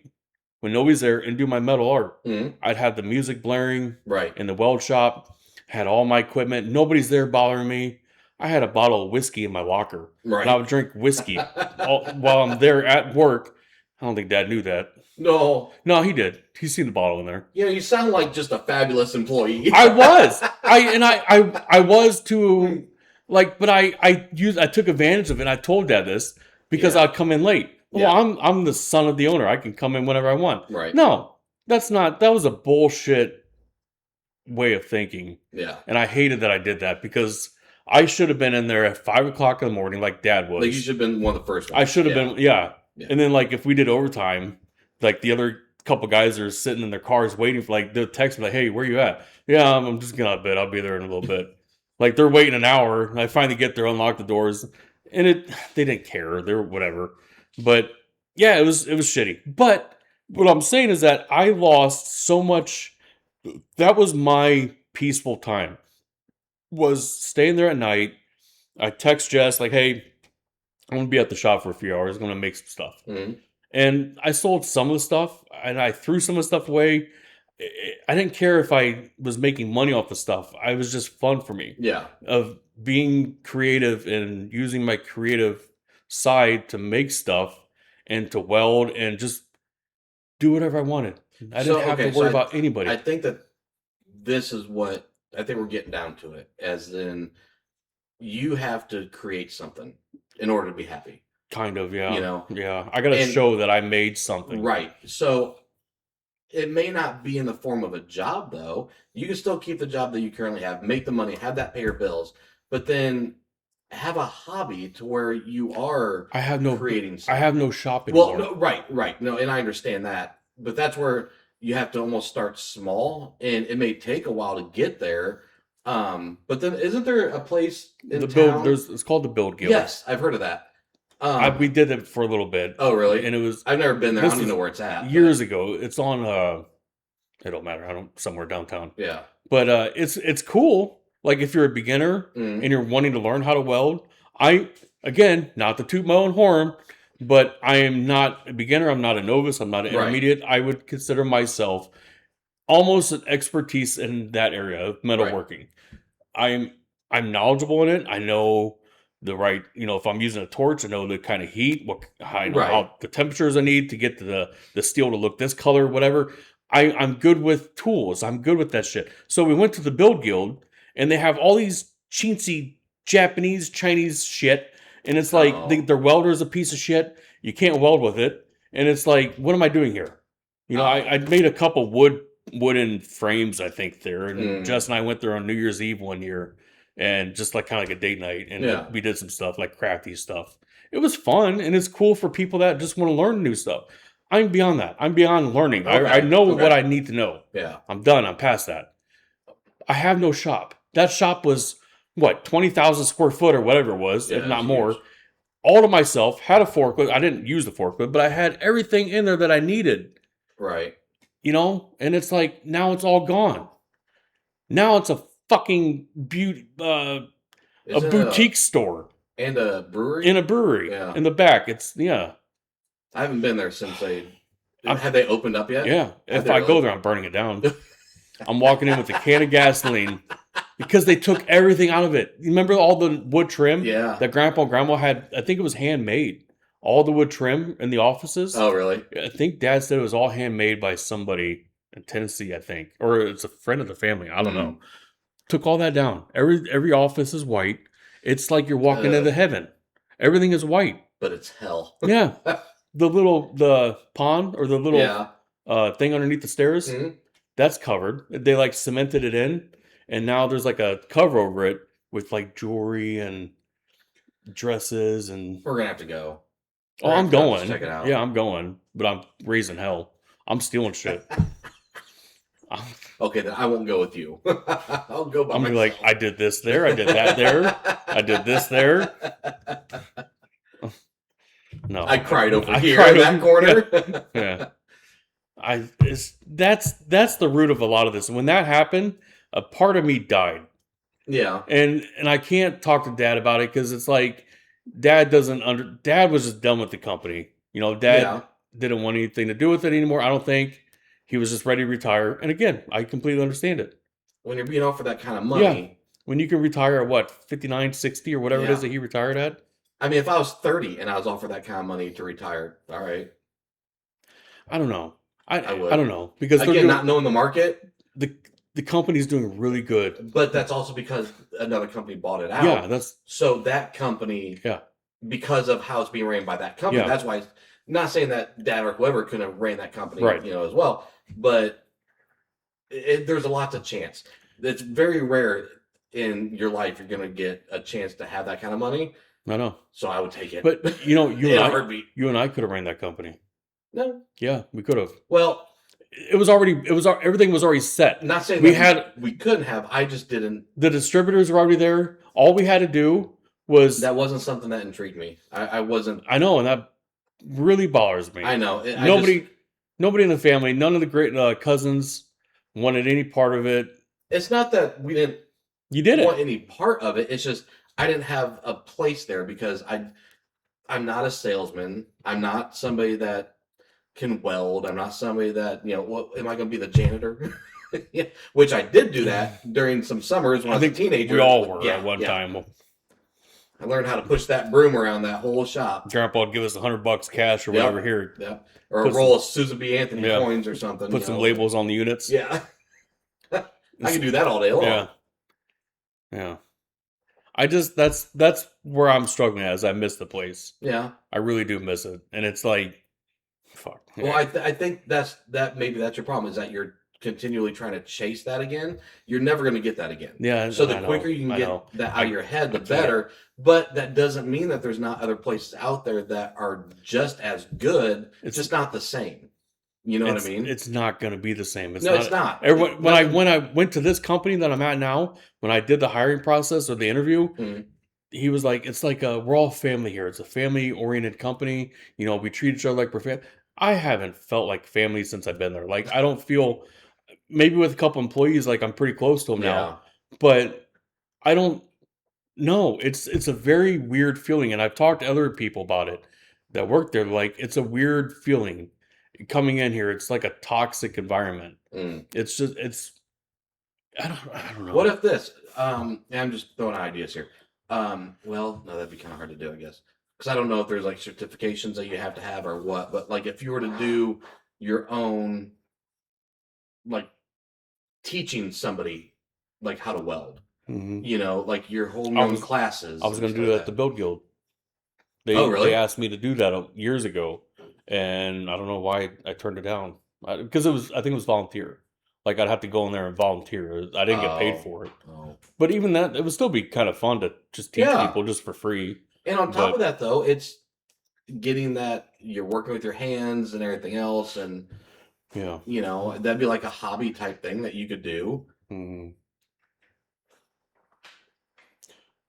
when nobody's there and do my metal art. hmm I'd have the music blaring Right. in the weld shop, had all my equipment. Nobody's there bothering me. I had a bottle of whiskey in my locker, and I Right. would drink whiskey while I'm there at work. I don't think Dad knew that. No. No, he did. He's seen the bottle in there. You sound like just a fabulous employee. I was. I was too like, but I took advantage of it. And I told Dad this because Yeah. I'd come in late. Well, Yeah. I'm the son of the owner. I can come in whenever I want. Right. No, that was a bullshit way of thinking. Yeah. And I hated that I did that because I should have been in there at 5 o'clock in the morning like Dad was. Like you should have been one of the first ones. I should have been, yeah. Yeah. And then like if we did overtime, like the other couple guys are sitting in their cars waiting for like they'll text me like, "Hey, where you at?" "Yeah, I'm just getting out of bed. I'll be there in a little bit." Like they're waiting an hour, and I finally get there, unlock the doors, and they didn't care. They were whatever. But yeah, it was shitty. But what I'm saying is that I lost so much. That was my peaceful time. Was staying there at night. I text Jess like, "Hey, I'm gonna be at the shop for a few hours. I'm gonna make some stuff. Mm-hmm. And I sold some of the stuff, and I threw some of the stuff away. I didn't care if I was making money off the stuff. I was just fun for me Yeah. of being creative and using my creative side to make stuff and to weld and just do whatever I wanted. I didn't have to worry about anybody. I think that this is what I think we're getting down to it, as in you have to create something in order to be happy. Kind of, yeah. You know? Yeah. I got to show that I made something. Right. So it may not be in the form of a job, though. You can still keep the job that you currently have, make the money, have that pay your bills, but then have a hobby to where you are creating something. I have no shop anymore. Well, no, right. No, and I understand that. But that's where you have to almost start small, and it may take a while to get there. But then isn't there a place in town? It's called the Build Guild. Yes, I've heard of that. We did it for a little bit. Oh, really? And it was. I've never been there. I don't even know where it's at. Years ago. It's on. It don't matter. Somewhere downtown. Yeah. But it's cool. Like if you're a beginner and you're wanting to learn how to weld. Again, not to toot my own horn, but I am not a beginner. I'm not a novice. I'm not an intermediate. I would consider myself almost an expertise in that area of metalworking. I'm knowledgeable in it. I know the right, if I'm using a torch, I know the kind of heat, how the temperatures I need to get the steel to look this color, whatever. I'm good with tools. I'm good with that shit. So we went to the Build Guild, and they have all these chintzy Japanese, Chinese shit, and it's like their welder is a piece of shit. You can't weld with it, and it's like, what am I doing here? I made a couple wooden frames, I think there, and Jess and I went there on New Year's Eve one year, and just like kind of like a date night, and we did some stuff like crafty stuff. It was fun, and it's cool for people that just want to learn new stuff. I'm beyond that. I'm beyond learning. I know what I need to know. Yeah, I'm done. I'm past that. I have no shop. That shop was, 20,000 square foot or whatever it was, if not more. Huge. All to myself. Had a forklift. I didn't use the forklift, but I had everything in there that I needed. Right. And it's like, now it's all gone. Now it's a fucking boutique store. And a brewery? In a brewery. Yeah. In the back. I haven't been there since have they opened up yet? Yeah. If I go there, I'm burning it down. I'm walking in with a can of gasoline because they took everything out of it. You remember all the wood trim? Yeah. That Grandpa and Grandma had? I think it was handmade. All the wood trim in the offices. Oh, really? I think Dad said it was all handmade by somebody in Tennessee, I think. Or it's a friend of the family. I don't know. Took all that down. Every office is white. It's like you're walking into heaven. Everything is white. But it's hell. Yeah. The pond or the little thing underneath the stairs, that's covered. They like cemented it in, and now there's like a cover over it with like jewelry and dresses, and we're gonna have to go. I'm going. Check it out. Yeah, I'm going, but I'm raising hell. I'm stealing shit. Okay, then I won't go with you. I'll go by myself. I'm like, I did this there, I did that there, I did this there. No, I cried over here in that corner. Yeah. That's the root of a lot of this. And when that happened, a part of me died. Yeah. And I can't talk to Dad about it because it's like Dad was just done with the company. Dad didn't want anything to do with it anymore. I don't think. He was just ready to retire. And again, I completely understand it. When you're being offered that kind of money. Yeah. When you can retire at 59, 60 or whatever it is that he retired at. I mean, if I was 30 and I was offered that kind of money to retire, all right. I don't know. I would. I don't know. Because again, not knowing the market. The company's doing really good. But that's also because another company bought it out. Yeah, so that company, because of how it's being ran by that company, that's why, not saying that Dad or whoever couldn't have ran that company, as well, but there's a lot to chance. It's very rare in your life you're going to get a chance to have that kind of money. I know. So I would take it. But, you and I could have ran that company. No. Yeah, we could have. Well, everything was already set. Not saying we couldn't have. I just didn't. The distributors were already there. All we had to do was. That wasn't something that intrigued me. I wasn't. I know, and that really bothers me. I know. Nobody in the family, none of the great cousins wanted any part of it. It's not that we didn't. You didn't want any part of it. It's just I didn't have a place there because I'm not a salesman. I'm not somebody that can weld. I'm not somebody that, what am I going to be, the janitor? Yeah, which I did do that during some summers when I was a teenager. We all were Yeah, at one yeah. time. I learned how to push that broom around that whole shop. Grandpa would give us $100 cash or whatever here. Yeah. Or a roll of Susan B. Anthony coins or something. Put some labels on the units. Yeah. I can do that all day long. Yeah. Yeah. That's where I'm struggling at, is I miss the place. Yeah. I really do miss it. And it's like, fuck. Well, I think maybe that's your problem, is that you're continually trying to chase that again. You're never going to get that again. Yeah. So the quicker you can get that out of your head, the better. But that doesn't mean that there's not other places out there that are just as good. It's just not the same. You know what I mean? It's not going to be the same. It's not. Everyone, when I went to this company that I'm at now, when I did the hiring process or the interview, he was like, "It's like we're all family here. It's a family-oriented company. We treat each other like we're family." I haven't felt like family since I've been there. Like, I don't feel, maybe with a couple employees, like I'm pretty close to them now, but I don't know. It's a very weird feeling, and I've talked to other people about it that work there. Like, it's a weird feeling coming in here. It's like a toxic environment. It's just, I don't know. What if this? I'm just throwing ideas here. Well, no, that'd be kind of hard to do, I guess, because I don't know if there's like certifications that you have to have or what. But like, if you were to do your own, like, teaching somebody like how to weld, like your whole own classes. I was going to do that at the Build Guild. Really? They asked me to do that years ago, and I don't know why I turned it down. Because I think it was volunteer. Like, I'd have to go in there and volunteer. I didn't get paid for it. But even that, it would still be kind of fun to just teach people just for free. And on top of that, though, it's getting that you're working with your hands and everything else. And, that'd be like a hobby type thing that you could do.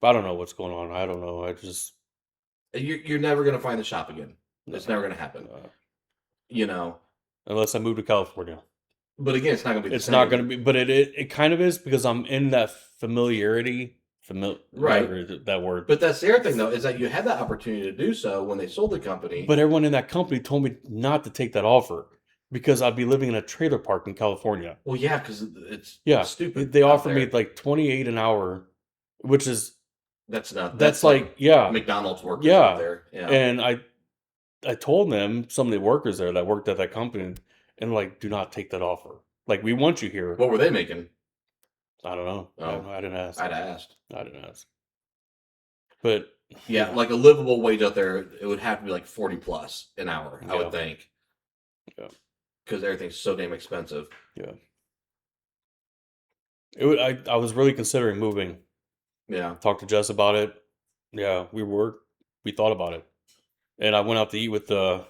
But I don't know what's going on. I don't know. I just... You're never going to find the shop again. It's never going to happen. Unless I move to California. But again, it's not going to be the same. Not going to be, but it kind of is, because I'm in that familiarity. Right. That word. But that's the other thing, though, is that you had that opportunity to do so when they sold the company. But everyone in that company told me not to take that offer because I'd be living in a trailer park in California. Well, yeah, because it's stupid. They offered me like $28 an hour, which is... That's not... That's like McDonald's workers out there. Yeah. And I told them, some of the workers there that worked at that company, and like, do not take that offer. Like, we want you here. What were they making? I don't know. I didn't ask. I'd asked. I didn't ask. But yeah, like a livable wage out there, it would have to be like 40 plus an hour, I would think. Yeah. Because everything's so damn expensive. Yeah. I was really considering moving. Yeah. Talked to Jess about it. Yeah, we thought about it. And I went out to eat with the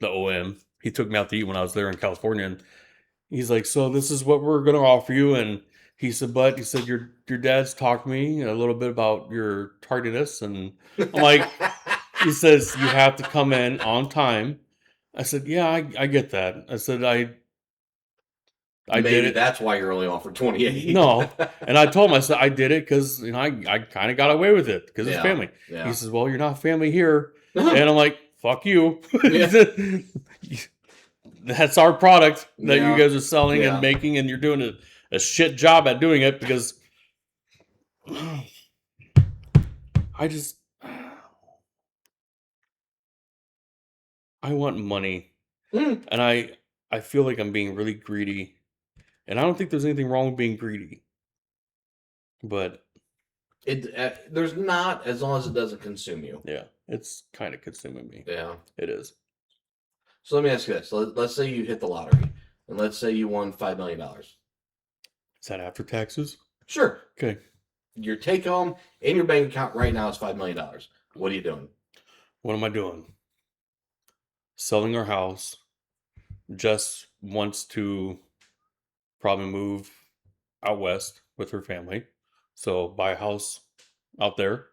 OM. He took me out to eat when I was there in California, and he's like, "So this is what we're gonna offer you." And he said, your dad's talked to me a little bit about your tardiness, and I'm like, he says, "You have to come in on time." I said, "Yeah, I get that." I said, I Maybe did it. That's why you're only offered 28. No, and I told him, I said, I did it because I kind of got away with it because it's family. Yeah. He says, "Well, you're not family here," and I'm like, "Fuck you." That's our product that you guys are selling and making, and you're doing a shit job at doing it because I want money, and I feel like I'm being really greedy, and I don't think there's anything wrong with being greedy, but there's not, as long as it doesn't consume you. Yeah, it's kind of consuming me. Yeah, it is. So let me ask you this: let's say you hit the lottery, and let's say you won $5 million. Is that after taxes? Sure. Okay. Your take home in your bank account right now is $5 million. What are you doing? What am I doing? Selling our house. Jess wants to probably move out west with her family, so buy a house out there.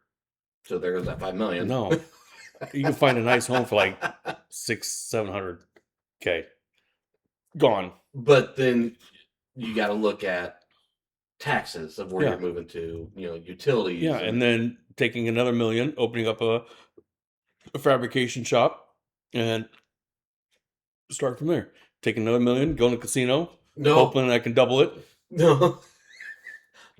So there goes that $5 million. No, you can find a nice home for like $600-700K. Gone. But then you got to look at taxes of where you're moving to, utilities. Yeah, and then taking another $1 million, opening up a a fabrication shop and start from there. Take another $1 million, go in the casino, hoping I can double it. No.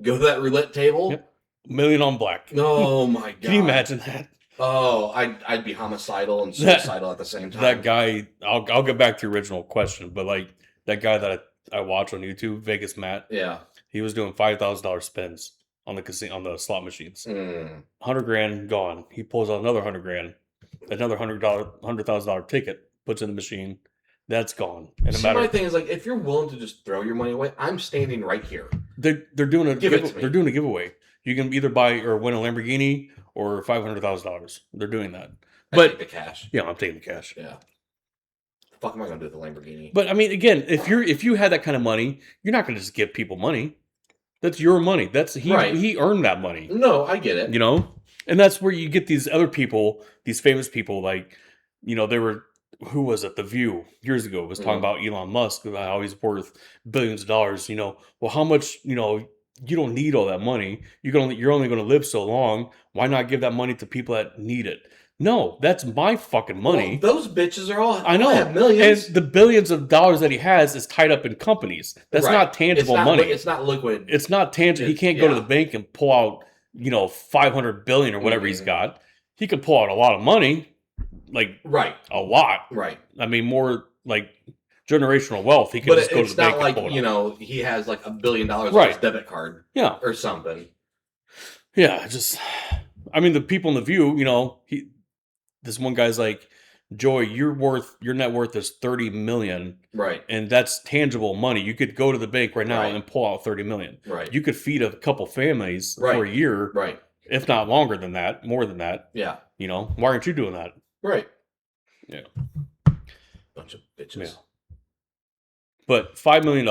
Go to that roulette table. Yep. $1 million on black. Oh my god! Can you imagine that? Oh, I'd be homicidal and suicidal at the same time. That guy. I'll get back to the original question, but like that guy that I watch on YouTube, Vegas Matt. Yeah. He was doing $5,000 spins on the casino, on the slot machines. $100,000 gone. He pulls out another $100,000, another $100,000 ticket, puts in the machine. That's gone. And my thing is like, if you're willing to just throw your money away, I'm standing right here. They're doing a they're doing a giveaway. You can either buy or win a Lamborghini or $500,000. They're doing that. But take the cash. Yeah, I'm taking the cash. Yeah. The fuck am I gonna do with the Lamborghini? But I mean, again, if you had that kind of money, you're not gonna just give people money. That's your money. He earned that money. No, I get it. You know, and that's where you get these other people, these famous people, like, you know, they were. Who was it? The View years ago was talking about Elon Musk, about how he's worth billions of dollars. You know, well, how much? You know, you don't need all that money. You're only going to live so long. Why not give that money to people that need it? No, that's my fucking money. Well, those bitches are all. I know. Have millions. And the billions of dollars that he has is tied up in companies. That's not tangible money. It's not liquid. It's not tangible. He can't go to the bank and pull out, you know, $500 billion or whatever he's got. He could pull out a lot of money. Like, a lot. Right. I mean, more like generational wealth. He can just go to the bank. But it's not like, you know, he has like $1 billion on his debit card. Yeah. Or something. Yeah. I mean, the people in the View, you know, this one guy's like, Joy, your net worth is $30 million. Right. And that's tangible money. You could go to the bank right now and pull out $30 million. Right. You could feed a couple families for a year. Right. If not longer than that, more than that. Yeah. You know, why aren't you doing that? Right. Yeah. Bunch of bitches. Yeah. But $5 million.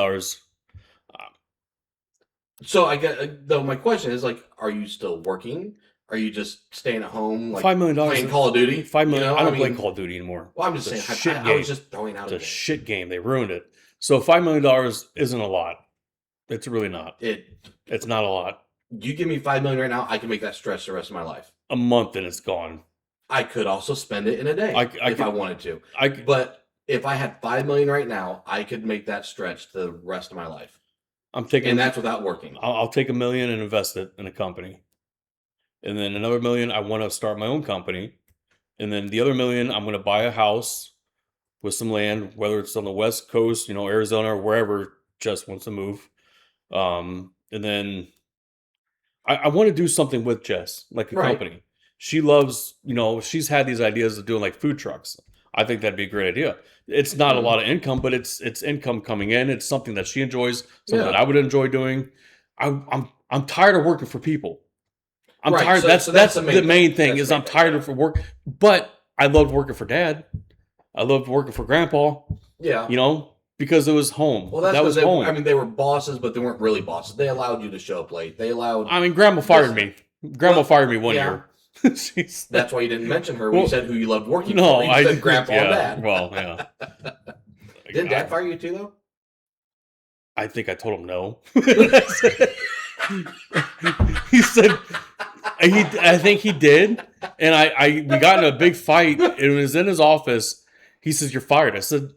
So I get though. My question is like, are you still working? Are you just staying at home? Like $5 million playing Call of Duty. $5 million. You know, I don't play Call of Duty anymore. Well, I'm just saying. I was just throwing out. It's a shit game. They ruined it. So $5 million isn't a lot. It's really not. It's not a lot. You give me $5 million right now, I can make that stretch the rest of my life. A month and it's gone. I could also spend it in a day if I wanted to. But if I had $5 million right now, I could make that stretch the rest of my life. And that's without working. I'll take $1 million and invest it in a company, and then another $1 million I want to start my own company, and then the other $1 million I'm going to buy a house with some land, whether it's on the West Coast, you know, Arizona or wherever Jess wants to move, and then I want to do something with Jess, like a company. She loves, you know, she's had these ideas of doing like food trucks. I think that'd be a great idea. It's not a lot of income, but it's income coming in. It's something that she enjoys, something that I would enjoy doing. I'm tired of working for people. I'm tired. So that's the main thing is I'm tired of work. But I loved working for Dad. I loved working for Grandpa. Yeah, you know, because it was home. Well, that was home. I mean, they were bosses, but they weren't really bosses. They allowed you to show up late. I mean, Grandma fired me. Grandma fired me one year. That's why you didn't mention her when you said who you loved working for. You said Grandpa and Dad. Well, yeah. Didn't Dad fire you too, though? I think I told him no. He said, I think he did. And we got in a big fight. It was in his office. He says, "You're fired." I said,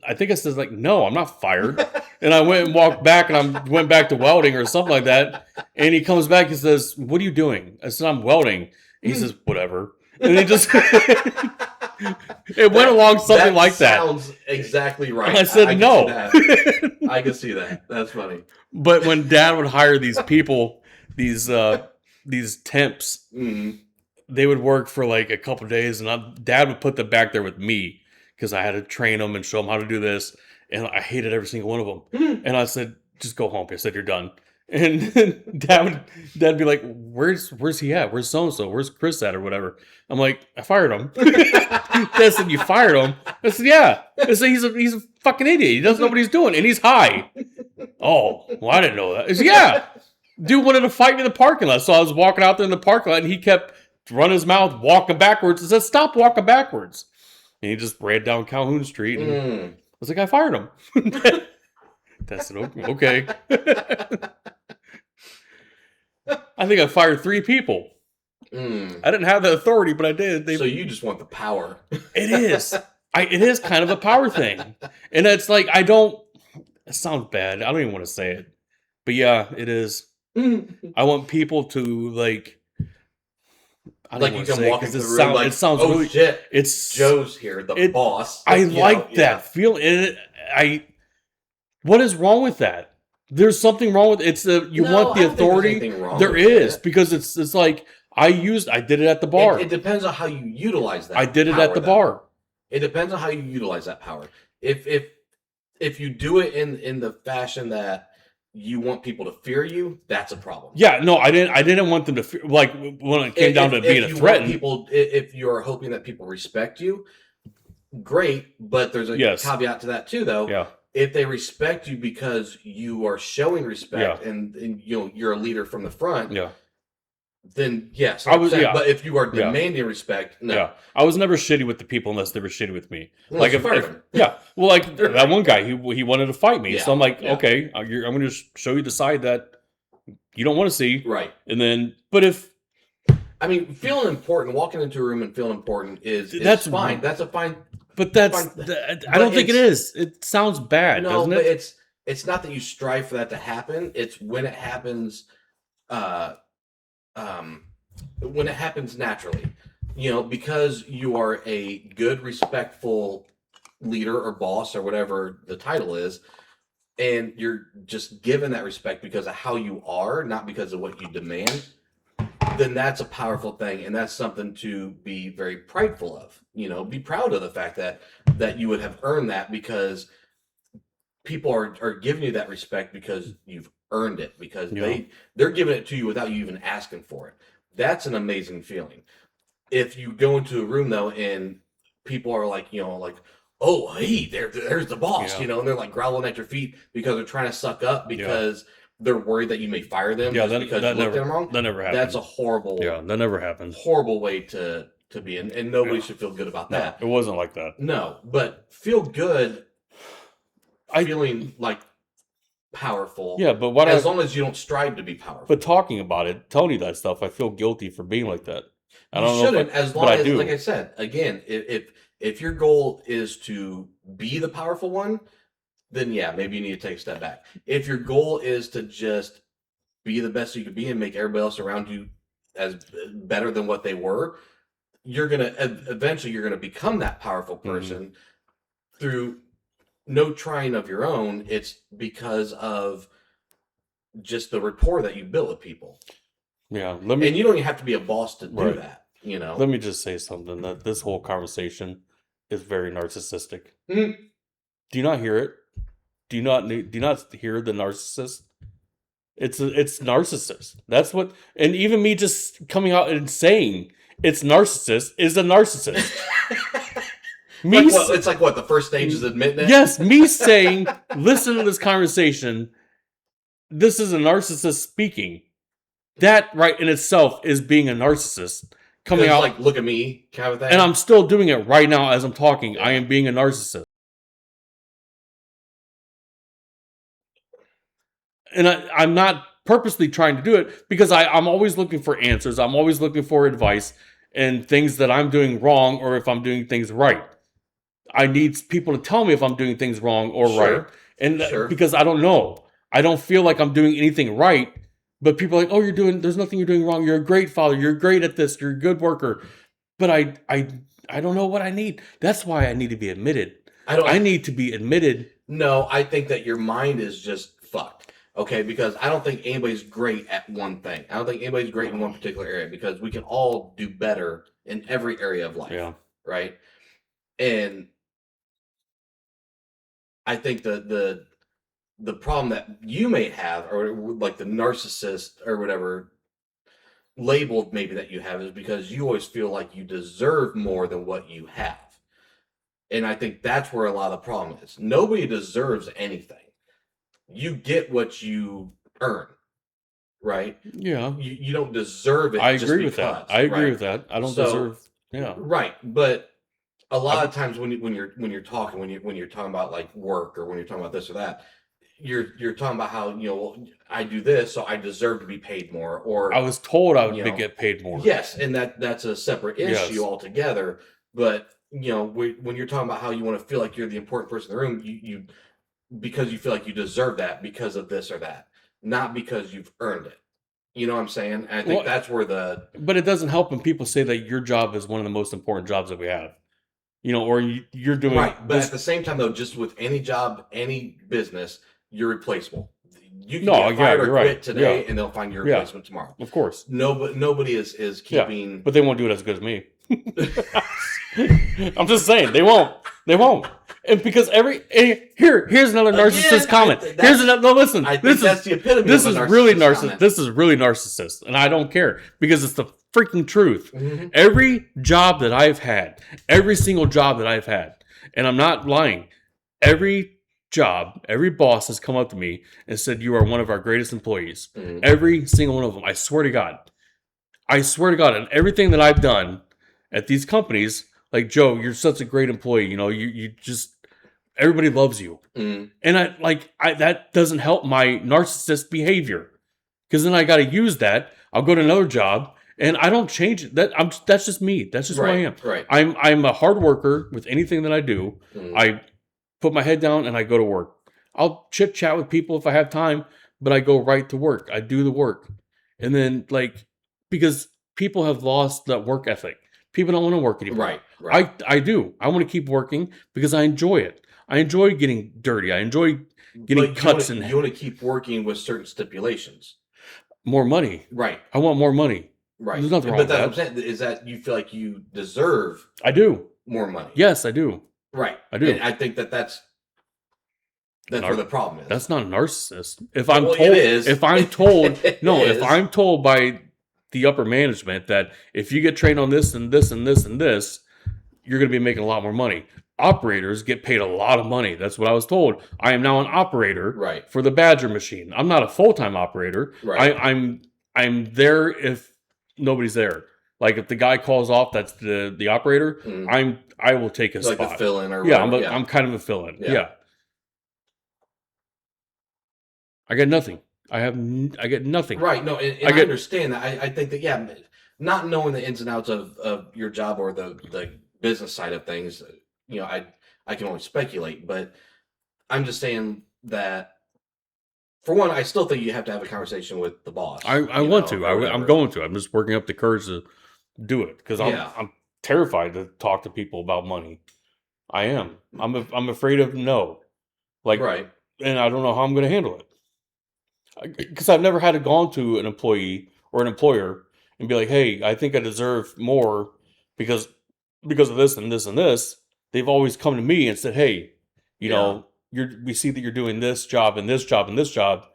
like, "No, I'm not fired." And I went and walked back, and I went back to welding or something like that. And he comes back and says, "What are you doing?" I said, "I'm welding." And he says, "Whatever." And he just it went along something like that. Sounds exactly right. And I said, "No." I can see that. That's funny. But when Dad would hire these people, these temps, they would work for like a couple of days, and Dad would put them back there with me. Because I had to train them and show them how to do this. And I hated every single one of them. And I said, just go home. I said, you're done. And Dad'd be like, where's he at? Where's so-and-so? Where's Chris at or whatever? I'm like, I fired him. Dad said, you fired him? I said, yeah. I said, he's a fucking idiot. He doesn't know what he's doing. And he's high. Oh, well, I didn't know that. I said, yeah. Dude wanted to fight me in the parking lot. So I was walking out there in the parking lot and he kept running his mouth, walking backwards. I said, stop walking backwards. And he just ran down Calhoun Street. And I was like, I fired him. Dad said, okay. I think I fired 3 people. I didn't have the authority, but I did. So you just want the power. It is. It is kind of a power thing. And it's like, I don't, it sounds bad. I don't even want to say it. But yeah, it is. I want people to like, I don't Like you want to come say walking it through because the room like, it sounds oh really, shit, it's, Joe's here, the boss. I You like know, that feeling. What is wrong with that? There's something wrong with it. You No, want I the don't think there's authority. anything wrong There with is it. because it's like I did it at the bar. It depends on how you utilize that. I did it power, at the though. bar. It depends on how you utilize that power. If you do it in the fashion that you want people to fear you, that's a problem. Yeah, no, I didn't want them to fear, like when it came down to being a threat. If you're hoping that people respect you, great, but there's a caveat to that too, though. Yeah. If they respect you because you are showing respect and you're a leader from the front, then yes, but if you are demanding respect, no. Yeah, I was never shitty with the people unless they were shitty with me. Well, like well, like that one guy, he wanted to fight me, so I'm like, okay, I'm going to show you the side that you don't want to see, right? And then, but if I mean, feeling important, walking into a room and feeling important is fine. That's a fine. But I don't think it is. It sounds bad, doesn't it? But it's not that you strive for that to happen. It's when it happens. When it happens naturally, because you are a good, respectful leader or boss or whatever the title is, and you're just given that respect because of how you are, not because of what you demand, then that's a powerful thing, and that's something to be very prideful of. Be proud of the fact that you would have earned that because people are giving you that respect because you've earned it, because they're giving it to you without you even asking for it. That's an amazing feeling. If you go into a room though and people are like, oh, hey, there's the boss, and they're like growling at your feet because they're trying to suck up because they're worried that you may fire them because you looked at them wrong. That never happens. That's a horrible. Yeah, that never happens. Horrible way to be, and nobody should feel good about that. No, it wasn't like that. No, but feel good. Feeling like powerful. Yeah, but as long as you don't strive to be powerful. But talking about it, telling you that stuff, I feel guilty for being like that. I don't know. As long as, like I said, again, if your goal is to be the powerful one, then maybe you need to take a step back. If your goal is to just be the best you could be and make everybody else around you as better than what they were, you're gonna become that powerful person through no trying of your own. It's because of just the rapport that you build with people. Yeah, and you don't even have to be a boss to do that. Let me just say something, that this whole conversation is very narcissistic. Mm-hmm. Do you not hear it? Do you not hear the narcissist? It's narcissist. That's what, and even me just coming out and saying it's narcissist is a narcissist. It's like what the first stage is admitting it. Yes, me saying, listen to this conversation. This is a narcissist speaking. That right in itself is being a narcissist. Coming out like, look at me kind of thing. And I'm still doing it right now as I'm talking. Yeah. I am being a narcissist. And I'm not purposely trying to do it because I'm always looking for answers. I'm always looking for advice and things that I'm doing wrong or if I'm doing things right. I need people to tell me if I'm doing things wrong or right. And because I don't know. I don't feel like I'm doing anything right. But people are like, oh, there's nothing you're doing wrong. You're a great father. You're great at this. You're a good worker. But I don't know what I need. That's why I need to be admitted. I need to be admitted. No, I think that your mind is just fucked. Okay, because I don't think anybody's great at one thing. I don't think anybody's great in one particular area because we can all do better in every area of life. Yeah. Right? And I think the problem that you may have, or like the narcissist or whatever labeled maybe that you have, is because you always feel like you deserve more than what you have. And I think that's where a lot of the problem is. Nobody deserves anything. You get what you earn, right? Yeah. You don't deserve it. I agree with that. I agree with that. I don't deserve. Yeah. Right, but a lot of times when you're talking about like work or when you're talking about this or that, you're talking about how, I do this, so I deserve to be paid more, or I was told I would you know, get paid more. yes, and that's a separate issue Yes. altogether. But when you're talking about how you want to feel like you're the important person in the room, you because you feel like you deserve that because of this or that, not because you've earned it. You know what I'm saying? And I think that's where But it doesn't help when people say that your job is one of the most important jobs that we have. Or you're doing right. But this. at the same time, though, just with any job, any business, you're replaceable. You can No, get yeah, fired or you're quit right. today, Yeah. and they'll find your Yeah. replacement tomorrow. Of course. Nobody is keeping. But they won't do it as good as me. I'm just saying they won't. They won't. And because here's another narcissist comment. Here's another. No, listen. I think that's the epitome. This of is a really narcissist comment. This is really narcissist, and I don't care because it's the freaking truth. Mm-hmm. Every job that I've had, every single job that I've had, and I'm not lying. Every job, every boss has come up to me and said, "You are one of our greatest employees." Mm-hmm. Every single one of them. I swear to God. I swear to God, and everything that I've done at these companies, like Joe, you're such a great employee. You just everybody loves you, and that doesn't help my narcissist behavior because then I got to use that. I'll go to another job, and I don't change it. That's just me. That's just who I am. Right. I'm a hard worker with anything that I do. Mm-hmm. I put my head down and I go to work. I'll chit chat with people if I have time, but I go right to work. I do the work, and then because people have lost that work ethic. People don't want to work anymore. Right. I do. I want to keep working because I enjoy it. I enjoy getting dirty. I enjoy getting cuts. You want to keep working with certain stipulations. More money. Right. I want more money. Right. There's nothing wrong with that. But that's what I'm saying, is that you feel like you deserve I do. more money. Yes, I do. Right. I do. And I think that's where the problem is. That's not a narcissist. If I'm told, it is. If I'm told, no, is. If I'm told by the upper management that if you get trained on this and this and this and this, you're going to be making a lot more money. Operators get paid a lot of money. That's what I was told. I am now an operator for the Badger machine. I'm not a full-time operator. Right. I'm there if nobody's there. Like if the guy calls off, that's the operator. Mm. I will take his spot. Like a fill-in or whatever. Yeah, I'm kind of a fill-in. Yeah. I get nothing. I get nothing. Right. No, and I understand that. I think that, not knowing the ins and outs of your job or the business side of things, I can only speculate, but I'm just saying that for one, I still think you have to have a conversation with the boss. I want to. I'm going to. I'm just working up the courage to do it because I'm terrified to talk to people about money. I am. I'm afraid of no. Right. And I don't know how I'm going to handle it. Because I've never had to go to an employee or an employer and be like, hey, I think I deserve more because of this and this and this. They've always come to me and said, hey, we see that you're doing this job and this job and this job.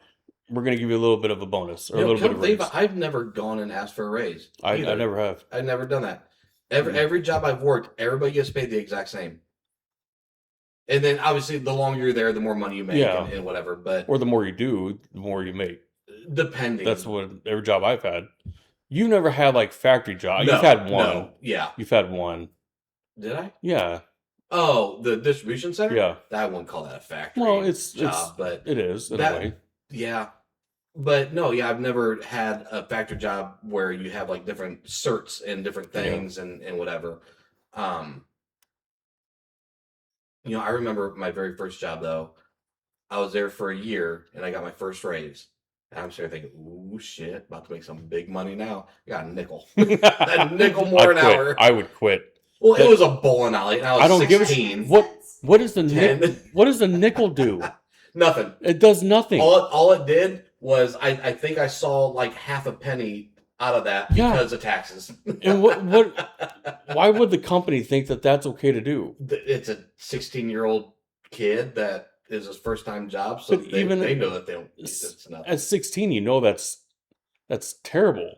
We're going to give you a little bit of a bonus or a little bit of a raise. I've never gone and asked for a raise. I never have. I've never done that. Every job I've worked, everybody gets paid the exact same. And then obviously the longer you're there, the more money you make and whatever. Or the more you do, the more you make. Depending. That's what every job I've had. You never had factory jobs. No, You've had one. No, yeah. You've had one. Did I? Yeah. Oh, the distribution center? Yeah. I wouldn't call that a factory job, but it is in a way. Yeah. But no, I've never had a factory job where you have different certs and different things and whatever. I remember my very first job though. I was there for a year and I got my first raise. And I'm sure thinking, ooh, shit, about to make some big money now. I got a nickel. A nickel more an hour. I would quit. Well, it was a bowling alley. And I was 16. What does the nickel do? Nothing. It does nothing. All it did was I think I saw half a penny out of that because of taxes. And why would the company think that that's okay to do? It's a 16-year-old kid that is his first time job, so they know that they don't. It's nothing. At 16, that's terrible.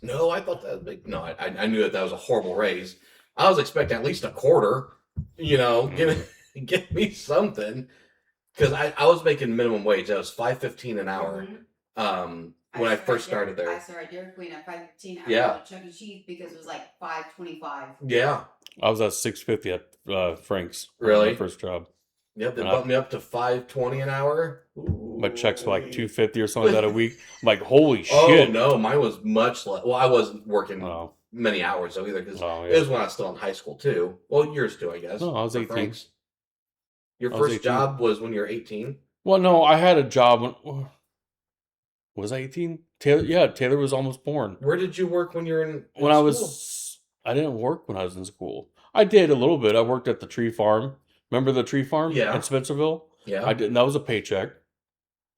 No, I thought that was big. No, I knew that was a horrible raise. I was expecting at least a quarter. Give me something, because I was making minimum wage. That was $5.15 an hour. When I first started there. I started Dairy Queen at $5.15. I Yeah. went to Chuck E. Cheese because it was $5.25. Yeah. I was at $6.50 at Frank's. Really? My first job. Yep, they bumped me up to $5.20 an hour. Ooh. My checks were like $250 or something like that a week. I'm like, holy Oh shit! no, mine was much less. Well, I wasn't working Oh, many hours though either because oh it yeah. was when I was still in high school too. Well, yours too, I guess. No, I was for 18. Frank's. Your I was first 18. job was when you were 18? Well, no, I had a job when was I 18? Taylor was almost born. Where did you work when you were in When school? I didn't work when I was in school. I did a little bit. I worked at the tree farm. Remember the tree farm in Yeah. Spencerville? Yeah. I did. And that was a paycheck.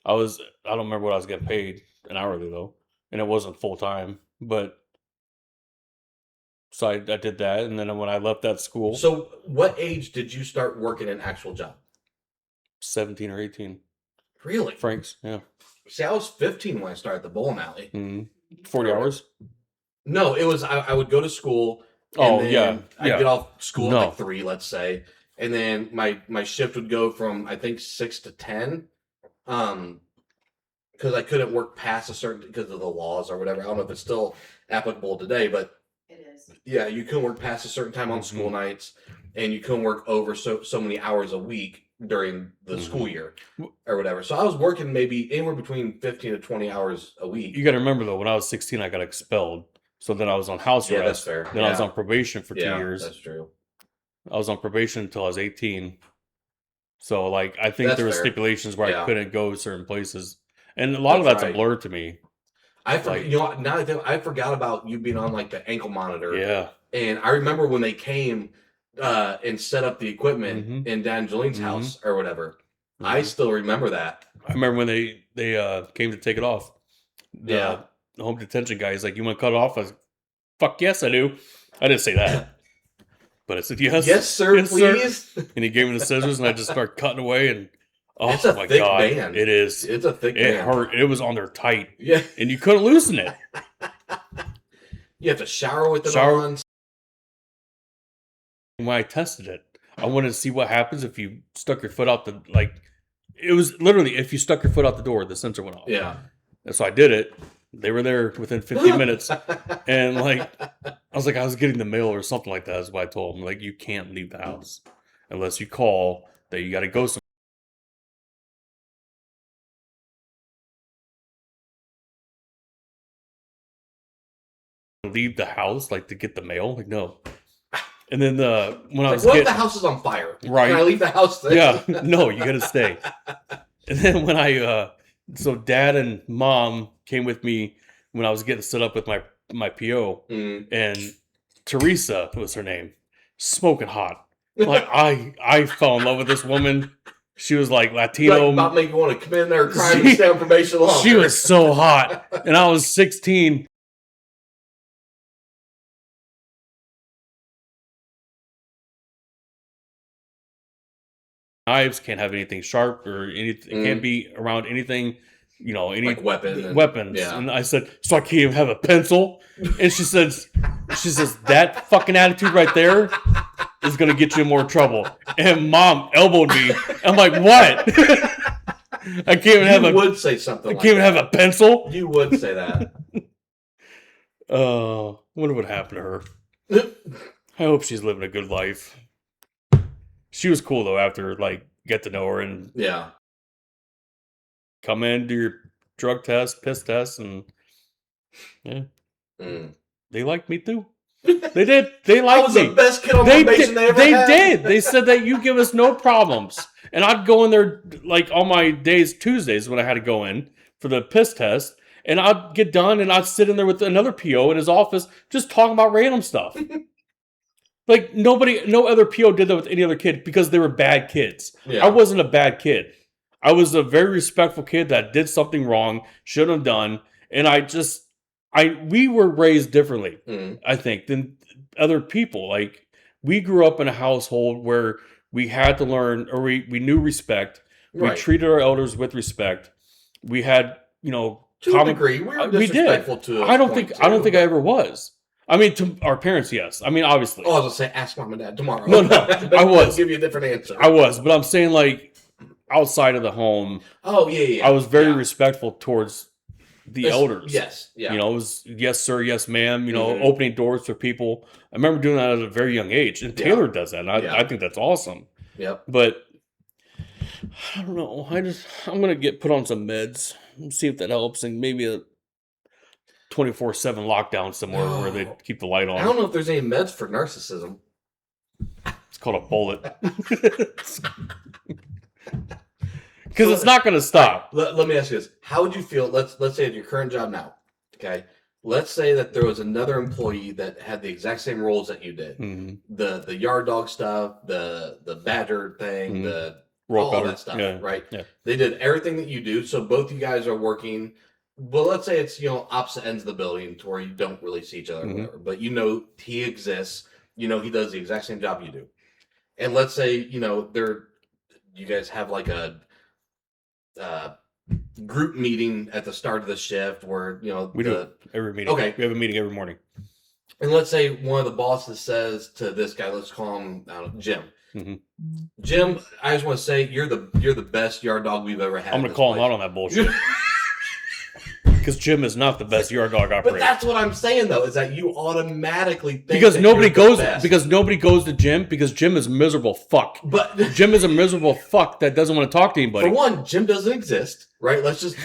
I don't remember what I was getting paid an hourly though, and it wasn't full time. But so I did that, and then when I left that school, So, what age did you start working an actual job? 17 or 18. Really? Frank's, yeah. See, I was 15 when I started the bowling alley. 40 hours? No, it was I would go to school. Oh, then yeah. I'd Yeah. get off school No. at like 3, let's say, and then my shift would go from I think 6 to 10, because I couldn't work past a certain because of the laws or whatever. I don't know if it's still applicable today, but It is. yeah, you couldn't work past a certain time on school nights, and you couldn't work over so many hours a week during the school year or whatever. So I was working maybe anywhere between 15 to 20 hours a week. You got to remember though, when I was 16, I got expelled. So then I was on house Yeah, arrest. that's fair. Then I was on probation for 2 Yeah, years. that's true. I was on probation until I was 18. So like I think That's there were fair. stipulations where Yeah. I couldn't go certain places, and a lot of That's that's right. a blur to me. Like- you know what, now that I forgot about you being on like the ankle monitor. Yeah. And I remember when they came and set up the equipment in Dan Jolene's house or whatever. I still remember that. I remember when they came to take it off. Yeah. The home detention guy is like, "You want to cut it off?" I was, "Fuck yes, I do." I didn't say that, but I said yes. Yes, sir, yes, please. And he gave me the scissors, and I just started cutting away. And oh It's a my thick god, band. it is. It's a thick It band. hurt. It was on there tight, Yeah. and you couldn't loosen it. You have to shower with it Shower- on. When I tested it, I wanted to see what happens if you stuck your foot out the like. It was literally if you stuck your foot out the door, the sensor went off. Yeah. And so I did it. They were there within 15 minutes, and like I was getting the mail or something like that. Is what I told them. Like, you can't leave the house unless you call that you got to go somewhere. Leave the house like to get the mail. Like, no. And then when I was What if the house is on fire? Right. Can I leave the house there? Yeah, no, you gotta stay. And then when so dad and mom came with me when I was getting set up with my PO, and Teresa was her name, smoking hot. Like I fell in love with this woman. She was like Latino. Like, about make you want to come in there and cry and stay on probation longer. She was so hot, and I was 16. Knives can't have anything sharp or anything. It can't be around anything, any like weapons. Yeah. And I said, so I can't even have a pencil. And she says, that fucking attitude right there is gonna get you in more trouble. And mom elbowed me. I'm like, what? I can't even have would say something. I can't even have a pencil. You would say that. I wonder what happened to her. I hope she's living a good life. She was cool though after get to know her and yeah, come in, do your drug test, piss test, and yeah, they liked me too. They did. They liked me. I was the best kid on probation they ever had. They did. They said that you give us no problems, and I'd go in there on my Tuesdays when I had to go in for the piss test, and I'd get done and I'd sit in there with another PO in his office just talking about random stuff. Like no other PO did that with any other kid because they were bad kids. Yeah. I wasn't a bad kid. I was a very respectful kid that did something wrong, shouldn't have done, and we were raised differently, I think, than other people. Like, we grew up in a household where we had to learn, or we knew respect. We treated our elders with respect. We had, to a degree, we were disrespectful to. I don't think I ever was. I mean, to our parents, yes. I mean, obviously. Oh, I was gonna say, ask mom and dad tomorrow. No, I was. I'll give you a different answer. I was, but I'm saying outside of the home. Oh yeah. I was very respectful towards the elders. Yes, yeah. It was yes sir, yes ma'am. Opening doors for people. I remember doing that at a very young age, and Taylor does that. And I think that's awesome. Yep. But I don't know. I'm gonna get put on some meds. See if that helps, and maybe a 24/7 lockdown somewhere where they keep the light on. I don't know if there's any meds for narcissism. It's called a bullet. Because it's not going to stop. Let me ask you this: how would you feel? Let's say at your current job now, okay? Let's say that there was another employee that had the exact same roles that you did. Mm-hmm. The yard dog stuff, the badger thing, all that stuff, right? Yeah. They did everything that you do. So both you guys are working. Well, let's say it's opposite ends of the building to where you don't really see each other, or whatever, but he exists. He does the exact same job you do. And let's say you guys have like a group meeting at the start of the shift where we do every meeting. Okay, we have a meeting every morning. And let's say one of the bosses says to this guy, let's call him Jim. Mm-hmm. Jim, I just want to say you're the best yard dog we've ever had. I'm going to call him out on that bullshit. Because Jim is not the best yard dog operator. But that's what I'm saying, though, is that you automatically think because nobody goes to Jim because Jim is a miserable fuck. But Jim is a miserable fuck that doesn't want to talk to anybody. For one, Jim doesn't exist, right? Let's just.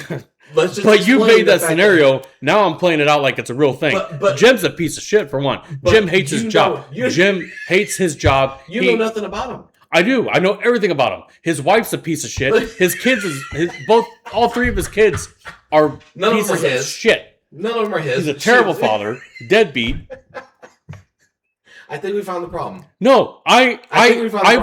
But you made that scenario. Now I'm playing it out like it's a real thing. But Jim's a piece of shit for one. Jim hates his job. Jim hates his job. You know nothing about him. I do. I know everything about him. His wife's a piece of shit. His kids all three of his kids are pieces of shit. None of them are his. He's a terrible father, deadbeat. I think we found the problem. No, I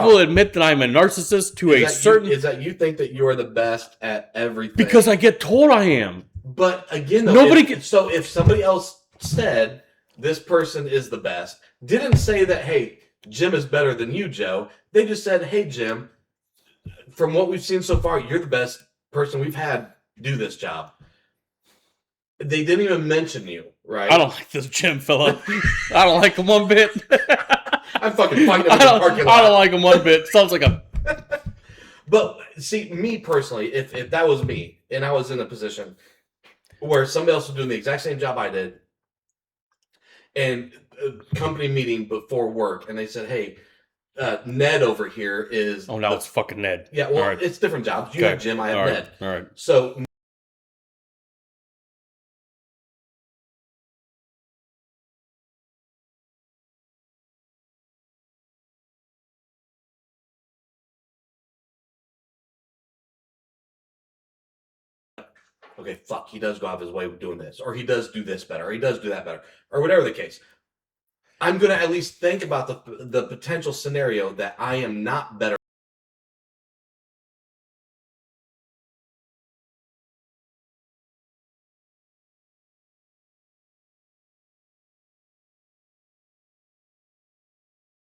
will admit that I'm a narcissist to a certain. Is that you think that you're the best at everything? Because I get told I am. But again, though, if somebody else said this person is the best, didn't say that, hey, Jim is better than you, Joe. They just said, hey, Jim, from what we've seen so far, you're the best person we've had do this job. They didn't even mention you, right? I don't like this Jim fella. I don't like him one bit. I'm fucking fighting him in the parking lot. I don't like him one bit. Sounds like a... But, see, me personally, if that was me, and I was in a position where somebody else was doing the exact same job I did, and a company meeting before work, and they said, hey, Ned over here is... Oh, now it's fucking Ned. Yeah, well, It's different jobs. You have Jim, I have Ned. All right. So... okay, fuck, he does go out of his way with doing this, or he does do this better, or he does do that better, or whatever the case. I'm going to at least think about the potential scenario that I am not better.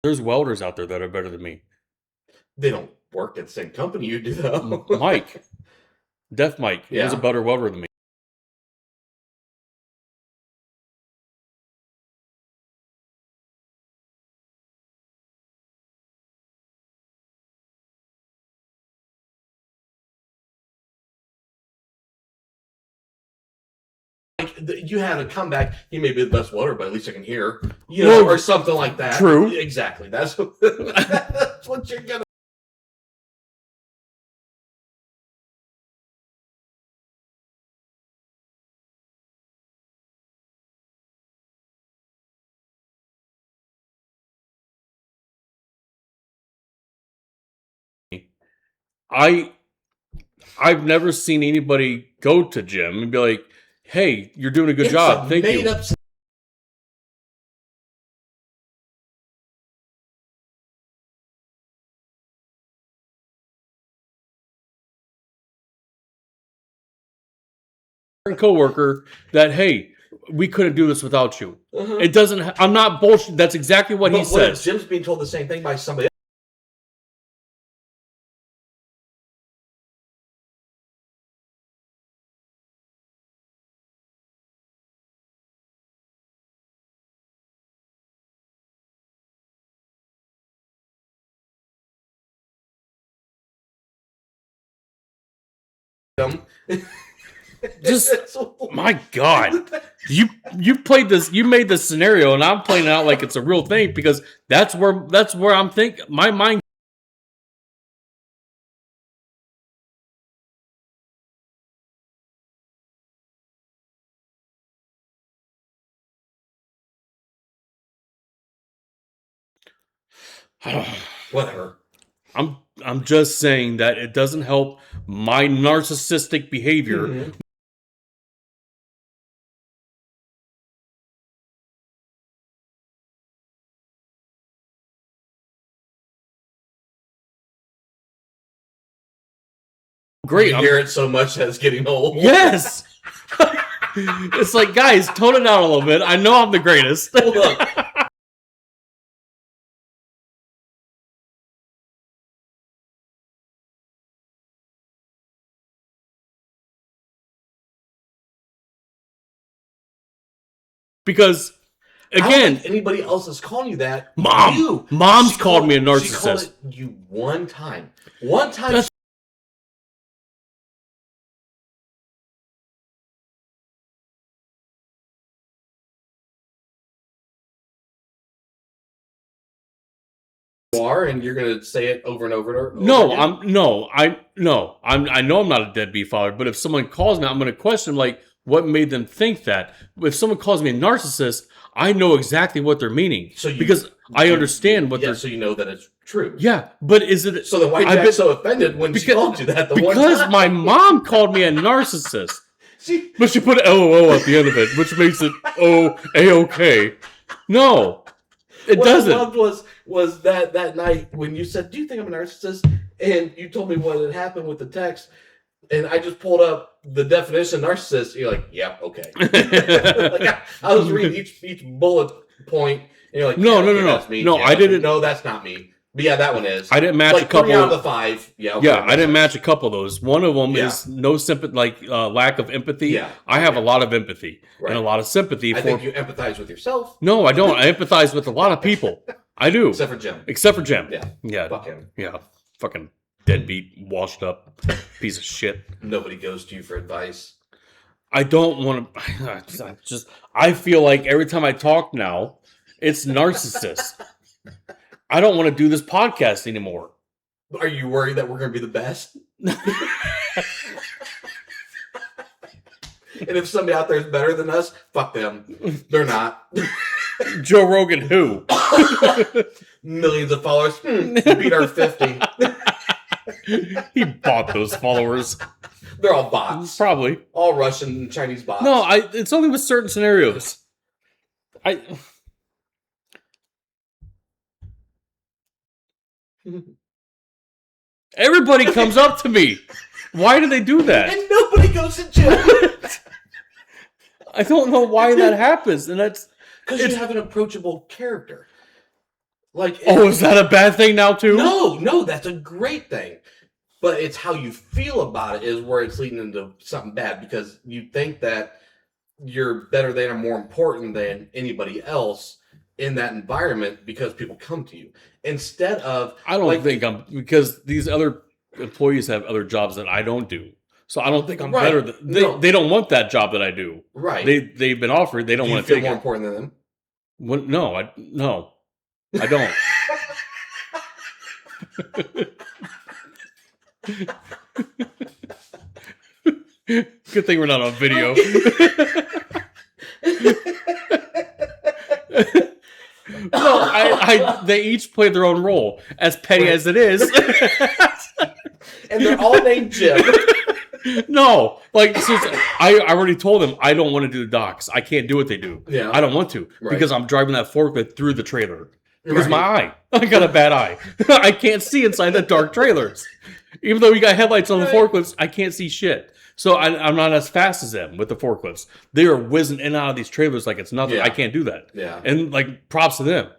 There's welders out there that are better than me. They don't work at the same company you do, though. Mike. Deaf Mike. Yeah. He's a better welder than me. You had a comeback. He may be the best welder, but at least I can hear, or something like that. True. Exactly. That's what you're gonna. I've never seen anybody go to Jim and be like, hey, you're doing a good job. Thank you. Coworker that, hey, we couldn't do this without you. It doesn't. I'm not bullshit. That's exactly what he says. Jim's being told the same thing by somebody else. Just my God, you played this. You made this scenario, and I'm playing it out like it's a real thing because that's where I'm thinking. My mind I don't. Whatever. I'm just saying that it doesn't help my narcissistic behavior. Mm-hmm. Great. You hear it so much that it's getting old. Yes. It's like, guys, tone it down a little bit. I know I'm the greatest. Look. Because, I don't again, think anybody else is calling you that. Mom's called me a narcissist. She called it you one time. One time. That's are, and you're gonna say it over and over and over. No, again? I know I'm not a deadbeat father, but if someone calls me, I'm going to question like what made them think that. If someone calls me a narcissist, I know exactly what they're meaning. Because I understand what they're. So you know that it's true. Yeah, but is it? So then why are you so offended when she called you that? Because my mom called me a narcissist. But she put LOL at the end of it, which makes it A-okay. No. It doesn't. What I loved was that night when you said, "Do you think I'm a narcissist?" And you told me what had happened with the text, and I just pulled up the definition of narcissist. You're like, "Yep, okay." Like I was reading each bullet point, and you're like, "No, that's me." No, I didn't. No, that's not me. But yeah, that one is. I didn't match a couple. 3 out of the 5. Yeah. Okay, yeah, I didn't match a couple of those. One of them is no sympathy, lack of empathy. Yeah. I have a lot of empathy and a lot of sympathy. I think you empathize with yourself. No, I don't. I empathize with a lot of people. I do. Except for Jim. Yeah. Fuck him. Yeah. Fucking deadbeat, washed up piece of shit. Nobody goes to you for advice. I don't want to. I feel like every time I talk now, it's narcissist. I don't want to do this podcast anymore. Are you worried that we're going to be the best? And if somebody out there is better than us, fuck them. They're not. Joe Rogan, who? Millions of followers. Beat our 50. He bought those followers. They're all bots. Probably. All Russian and Chinese bots. No, it's only with certain scenarios. Everybody comes up to me. Why do they do that? And nobody goes to jail. I don't know why that happens, and that's because you have an approachable character. Like, is that a bad thing now too? No, that's a great thing. But it's how you feel about it is where it's leading into something bad, because you think that you're better than or more important than anybody else in that environment because people come to you. Instead of... I don't think I'm... Because these other employees have other jobs that I don't do. So I don't think I'm better than... They don't want that job that I do. Right. They've been offered. They don't want to take it. Do you feel more important than them? No, I don't. Good thing we're not on video. No, they each play their own role, as petty as it is. And they're all named Jim. No, since I already told them I don't want to do the docks. I can't do what they do. Yeah. I don't want to because I'm driving that forklift through the trailer. Because my eye. I got a bad eye. I can't see inside the dark trailers. Even though you got headlights on the forklifts, I can't see shit. So I'm not as fast as them with the forklifts. They are whizzing in and out of these trailers like it's nothing. Yeah. I can't do that. Yeah. And props to them.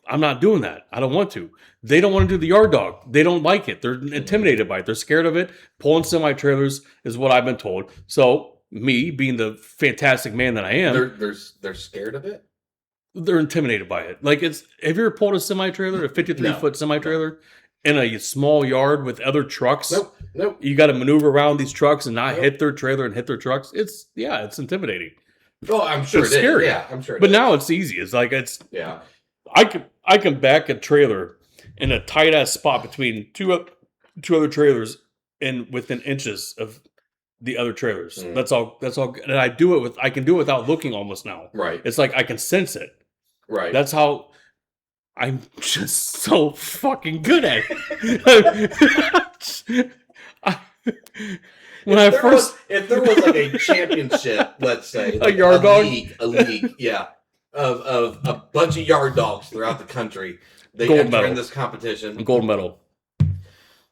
I'm not doing that. I don't want to. They don't want to do the yard dog. They don't like it. They're intimidated by it. They're scared of it. Pulling semi-trailers is what I've been told. So me, being the fantastic man that I am. They're scared of it? They're intimidated by it. Have you ever pulled a semi-trailer, a 53-foot semi-trailer, in a small yard with other trucks? Nope. You got to maneuver around these trucks and not hit their trailer and hit their trucks. It's intimidating. Oh, I'm sure it's scary. Yeah, I'm sure. But now it's easy. It's yeah. I can back a trailer in a tight ass spot between two other trailers and within inches of the other trailers. That's all. And I can do it without looking almost now. Right. It's like I can sense it. Right. That's how I'm just so fucking good at it. If there was like a championship, let's say, like a yard dog, a league, yeah, of a bunch of yard dogs throughout the country, they gold enter medal in this competition. gold medal.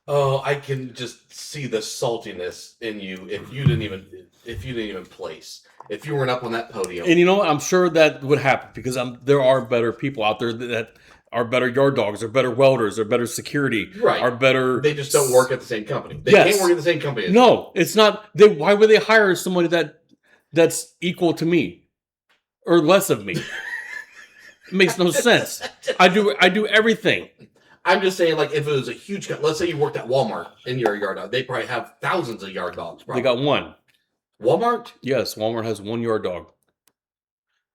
Oh, I can just see the saltiness in you if you didn't even place. If you weren't up on that podium. And you know what? I'm sure that would happen because there are better people out there that are better yard dogs, or better welders, or better security, right? Are better. They just don't work at the same company. They can't work at the same company. No, it's not. Why would they hire somebody that's equal to me or less of me? It makes no sense. I do everything. I'm just saying, like, if it was a huge, let's say you worked at Walmart and you're a yard dog, they probably have thousands of yard dogs. Probably. They got one. Walmart? Yes, Walmart has one yard dog.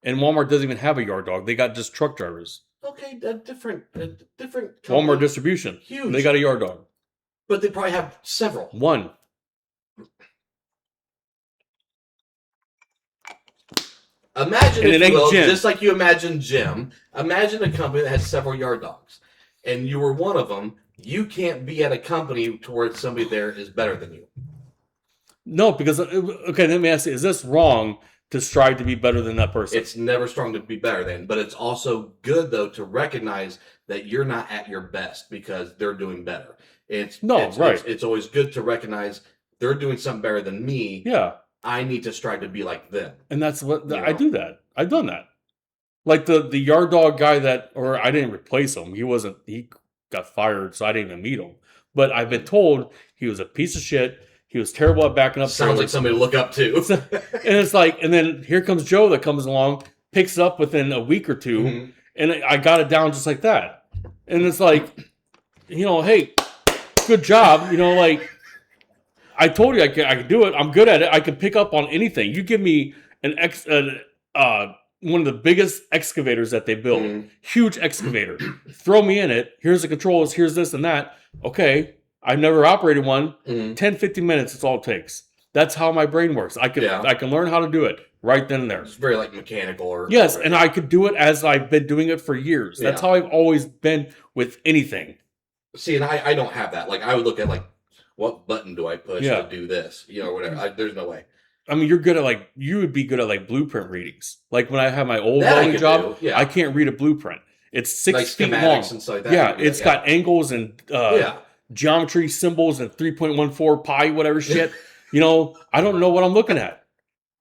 And Walmart doesn't even have a yard dog. They got just truck drivers. Okay, a different company. Walmart distribution. Huge. They got a yard dog. But they probably have several. One. Imagine, if you will, just like you imagine Jim, imagine a company that has several yard dogs. And you were one of them. You can't be at a company towards somebody there is better than you. No, because, okay, let me ask you, is this wrong to strive to be better than that person? It's never strong to be better than, but it's also good, though, to recognize that you're not at your best because they're doing better. It's always good to recognize they're doing something better than me. Yeah. I need to strive to be like them. And that's what, I do that. I've done that. Like the yard dog guy or I didn't replace him. He got fired, so I didn't even meet him. But I've been told he was a piece of shit. He was terrible at backing up. Sounds like somebody to look up to. And it's like, and then here comes Joe that comes along, picks it up within a week or two, and I got it down just like that. And it's like, hey, good job. Like, I told you I could do it. I'm good at it. I can pick up on anything. You give me one of the biggest excavators that they build, huge excavator. Throw me in it. Here's the controls. Here's this and that. Okay. I've never operated one. 10, 15 minutes is all it takes. That's how my brain works. I can learn how to do it right then and there. It's very like mechanical or yes, and I could do it as I've been doing it for years. That's how I've always been with anything. See, and I don't have that. Like I would look at like, what button do I push to do this? Whatever. There's no way. I mean, you would be good at blueprint readings. Like when I have my old welding job, I can't read a blueprint. It's 6 feet long. And stuff like that. Yeah, it's got angles and geometry symbols and 3.14 pi, whatever shit. I don't know what I'm looking at.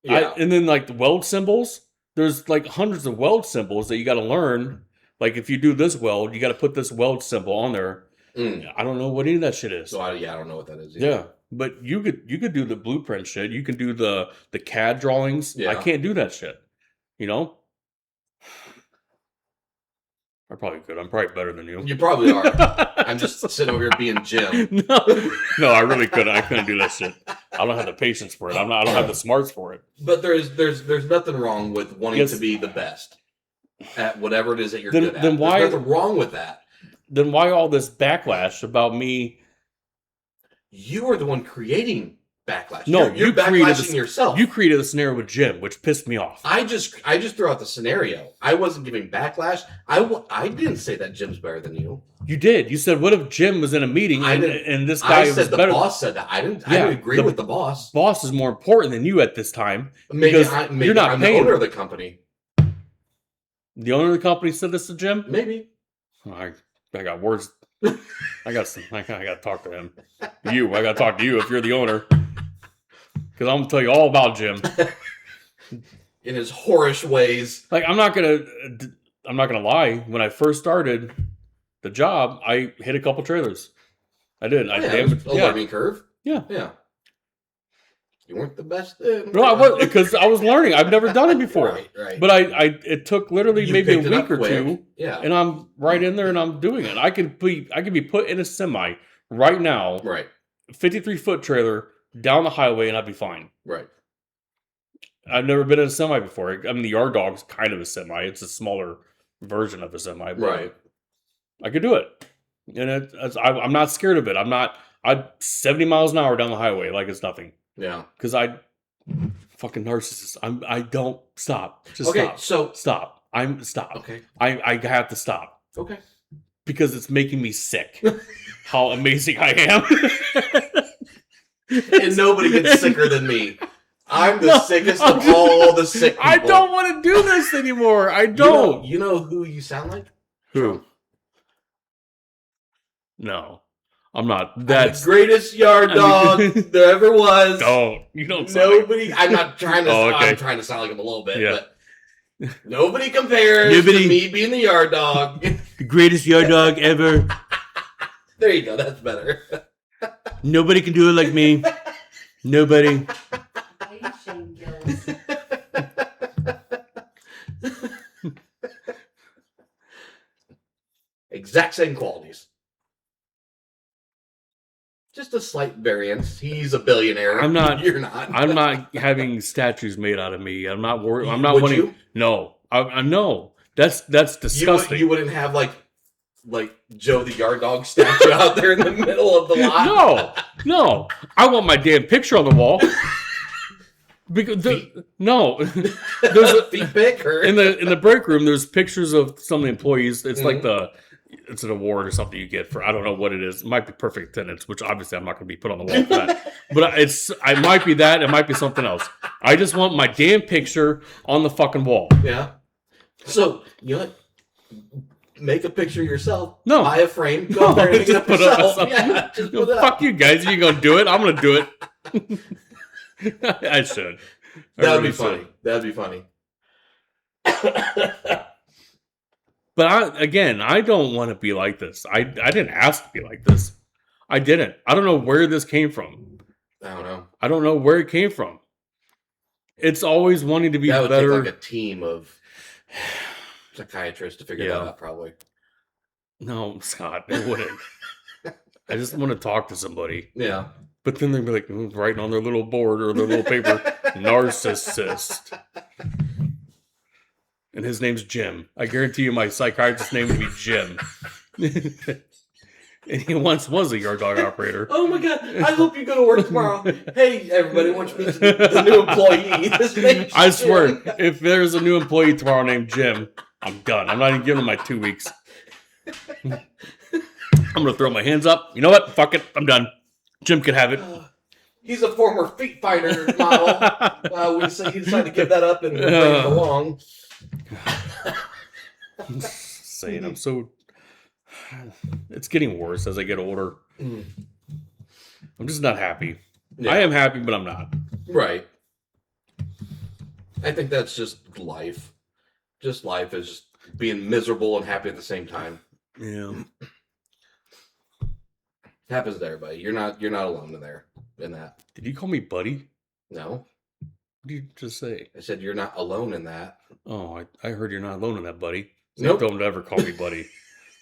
Yeah. And then like the weld symbols, there's like hundreds of weld symbols that you got to learn. Like if you do this weld, you got to put this weld symbol on there. I don't know what any of that shit is. So I don't know what that is either. Yeah, but you could do the blueprint shit. You can do the CAD drawings. Yeah. I can't do that shit. I probably could. I'm probably better than you. You probably are. I'm just sitting over here being Jim. No, I really couldn't. I couldn't do that shit. I don't have the patience for it. I don't have the smarts for it. But there's nothing wrong with wanting to be the best at whatever it is that you're good at. There's nothing wrong with that. Then why all this backlash about me? You are the one creating backlash. No, you're backlashing yourself. You created a scenario with Jim, which pissed me off. I just threw out the scenario. I wasn't giving backlash. I didn't say that Jim's better than you. You did. You said, "What if Jim was in a meeting and this guy was better?" The boss said that. I didn't agree with the boss. Boss is more important than you at this time. Maybe you're not the owner of the company. The owner of the company said this to Jim. Maybe. I got words. I got to talk to him. I got to talk to you if you're the owner. Because I'm going to tell you all about Jim. In his whorish ways. Like, I'm not going to lie. When I first started the job, I hit a couple trailers. I did. It was a learning curve. Yeah. Yeah. You weren't the best then. No, I wasn't, because I was learning. I've never done it before. Right. But it took literally maybe a week or two. Yeah. And I'm right in there and I'm doing it. I could be put in a semi right now. Right. 53-foot trailer down the highway and I'd be fine. Right. I've never been in a semi before. I mean, the yard dog's kind of a semi. It's a smaller version of a semi. But right. I could do it. And I'm not scared of it. I'm 70 miles an hour down the highway like it's nothing. Yeah. Because fucking narcissist. I don't stop. Just stop. Stop. Stop. Stop. Okay. I have to stop. Okay. Because it's making me sick. How amazing I am. And nobody gets sicker than me. I'm the sickest of all the sick people. I don't want to do this anymore. I don't. You know who you sound like? Who? Trump. No. I'm not. That's the greatest yard dog there ever was. Don't. You don't Nobody. I'm not trying to. I'm trying to sound like him a little bit, but nobody compares to me being the yard dog. The greatest yard dog ever. There you go. That's better. Nobody can do it like me. Nobody. Exact same qualities. Just a slight variance. He's a billionaire. I'm not. You're not. I'm not having statues made out of me. I'm not worried. I'm not Would wanting. You? No. I know. That's disgusting. You wouldn't have like Joe the yard dog statue out there in the middle of the lot. No. I want my damn picture on the wall. Because no, there's a feet pic or in the break room. There's pictures of some of the employees. It's like it's an award or something you get for, I don't know what it is. It might be perfect attendance, which obviously I'm not going to be put on the wall for that. But it might be that. It might be something else. I just want my damn picture on the fucking wall. Yeah. So you know, make a picture yourself. No, buy a frame. Go out there and just put it up. Yeah, just put it up. Fuck you guys. You gonna do it? I'm gonna do it. I should. That'd be funny. That'd be funny. But I don't want to be like this. I didn't ask to be like this. I didn't. I don't know where this came from. I don't know. I don't know where it came from. It's always wanting to be that would better. Take like a team of psychiatrists to figure that out, probably. No, Scott, it wouldn't. I just want to talk to somebody. Yeah. But then they'd be like writing on their little board or their little paper, narcissist. And his name's Jim. I guarantee you my psychiatrist's name would be Jim. And he once was a yard dog operator. Oh my God. I hope you go to work tomorrow. Hey, everybody, why don't you meet the new employee? His name's I swear, if there's a new employee tomorrow named Jim, I'm done. I'm not even giving him my 2 weeks. I'm going to throw my hands up. You know what? Fuck it. I'm done. Jim can have it. He's a former feet fighter model. He decided to give that up and bring it along. I'm saying I'm so... It's getting worse as I get older. I'm just not happy. Yeah. I am happy, but I'm not. Right. I think that's just life. Just life is just being miserable and happy at the same time. Yeah. It happens to everybody. You're not alone in that. Did you call me buddy? No. What did you just say? I said you're not alone in that. Oh, I heard you're not alone in that, buddy. So nope. Don't ever call me buddy.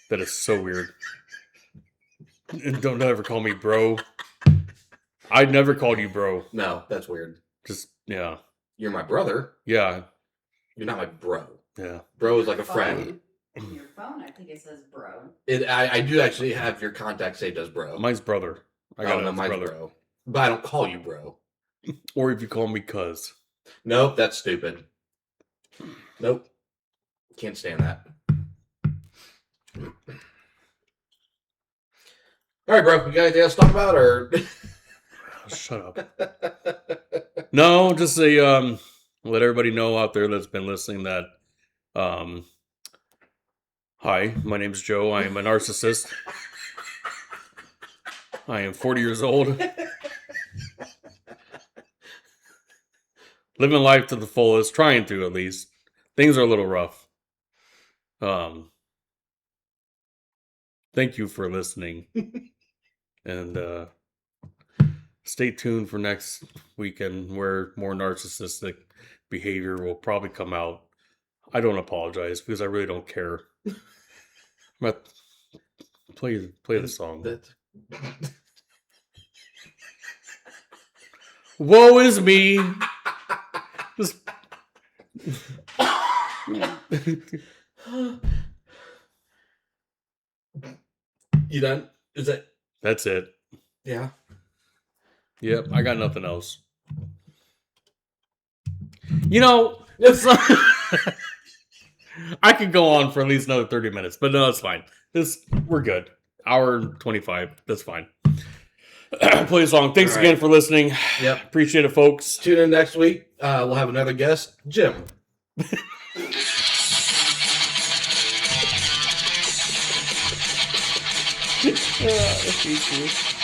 That is so weird. And don't ever call me bro. I never called you bro. No, that's weird. Just, yeah. You're my brother. Yeah. You're not my bro. Yeah. Bro is like a friend. On your phone, I think it says bro. I do actually have your contact saved as bro. Mine's brother. I got mine's brother. Bro. But I don't call you bro. Or if you call me cuz. Nope, that's stupid. Nope. Can't stand that. All right, bro. You got anything else to talk about, or shut up? No, just say let everybody know out there that's been listening that hi, my name's Joe. I am a narcissist. I am 40 years old. Living life to the fullest, trying to at least. Things are a little rough. Thank you for listening. And stay tuned for next weekend where more narcissistic behavior will probably come out. I don't apologize because I really don't care. But play the song. Woe is me. Just... You done? Is that? That's it. Yeah. Yep, I got nothing else. You know, I could go on for at least another 30 minutes, but no, it's fine. We're good. Hour and 25. That's fine. Play a song. Thanks again for listening. Yep. Appreciate it, folks. Tune in next week. We'll have another guest, Jim. That's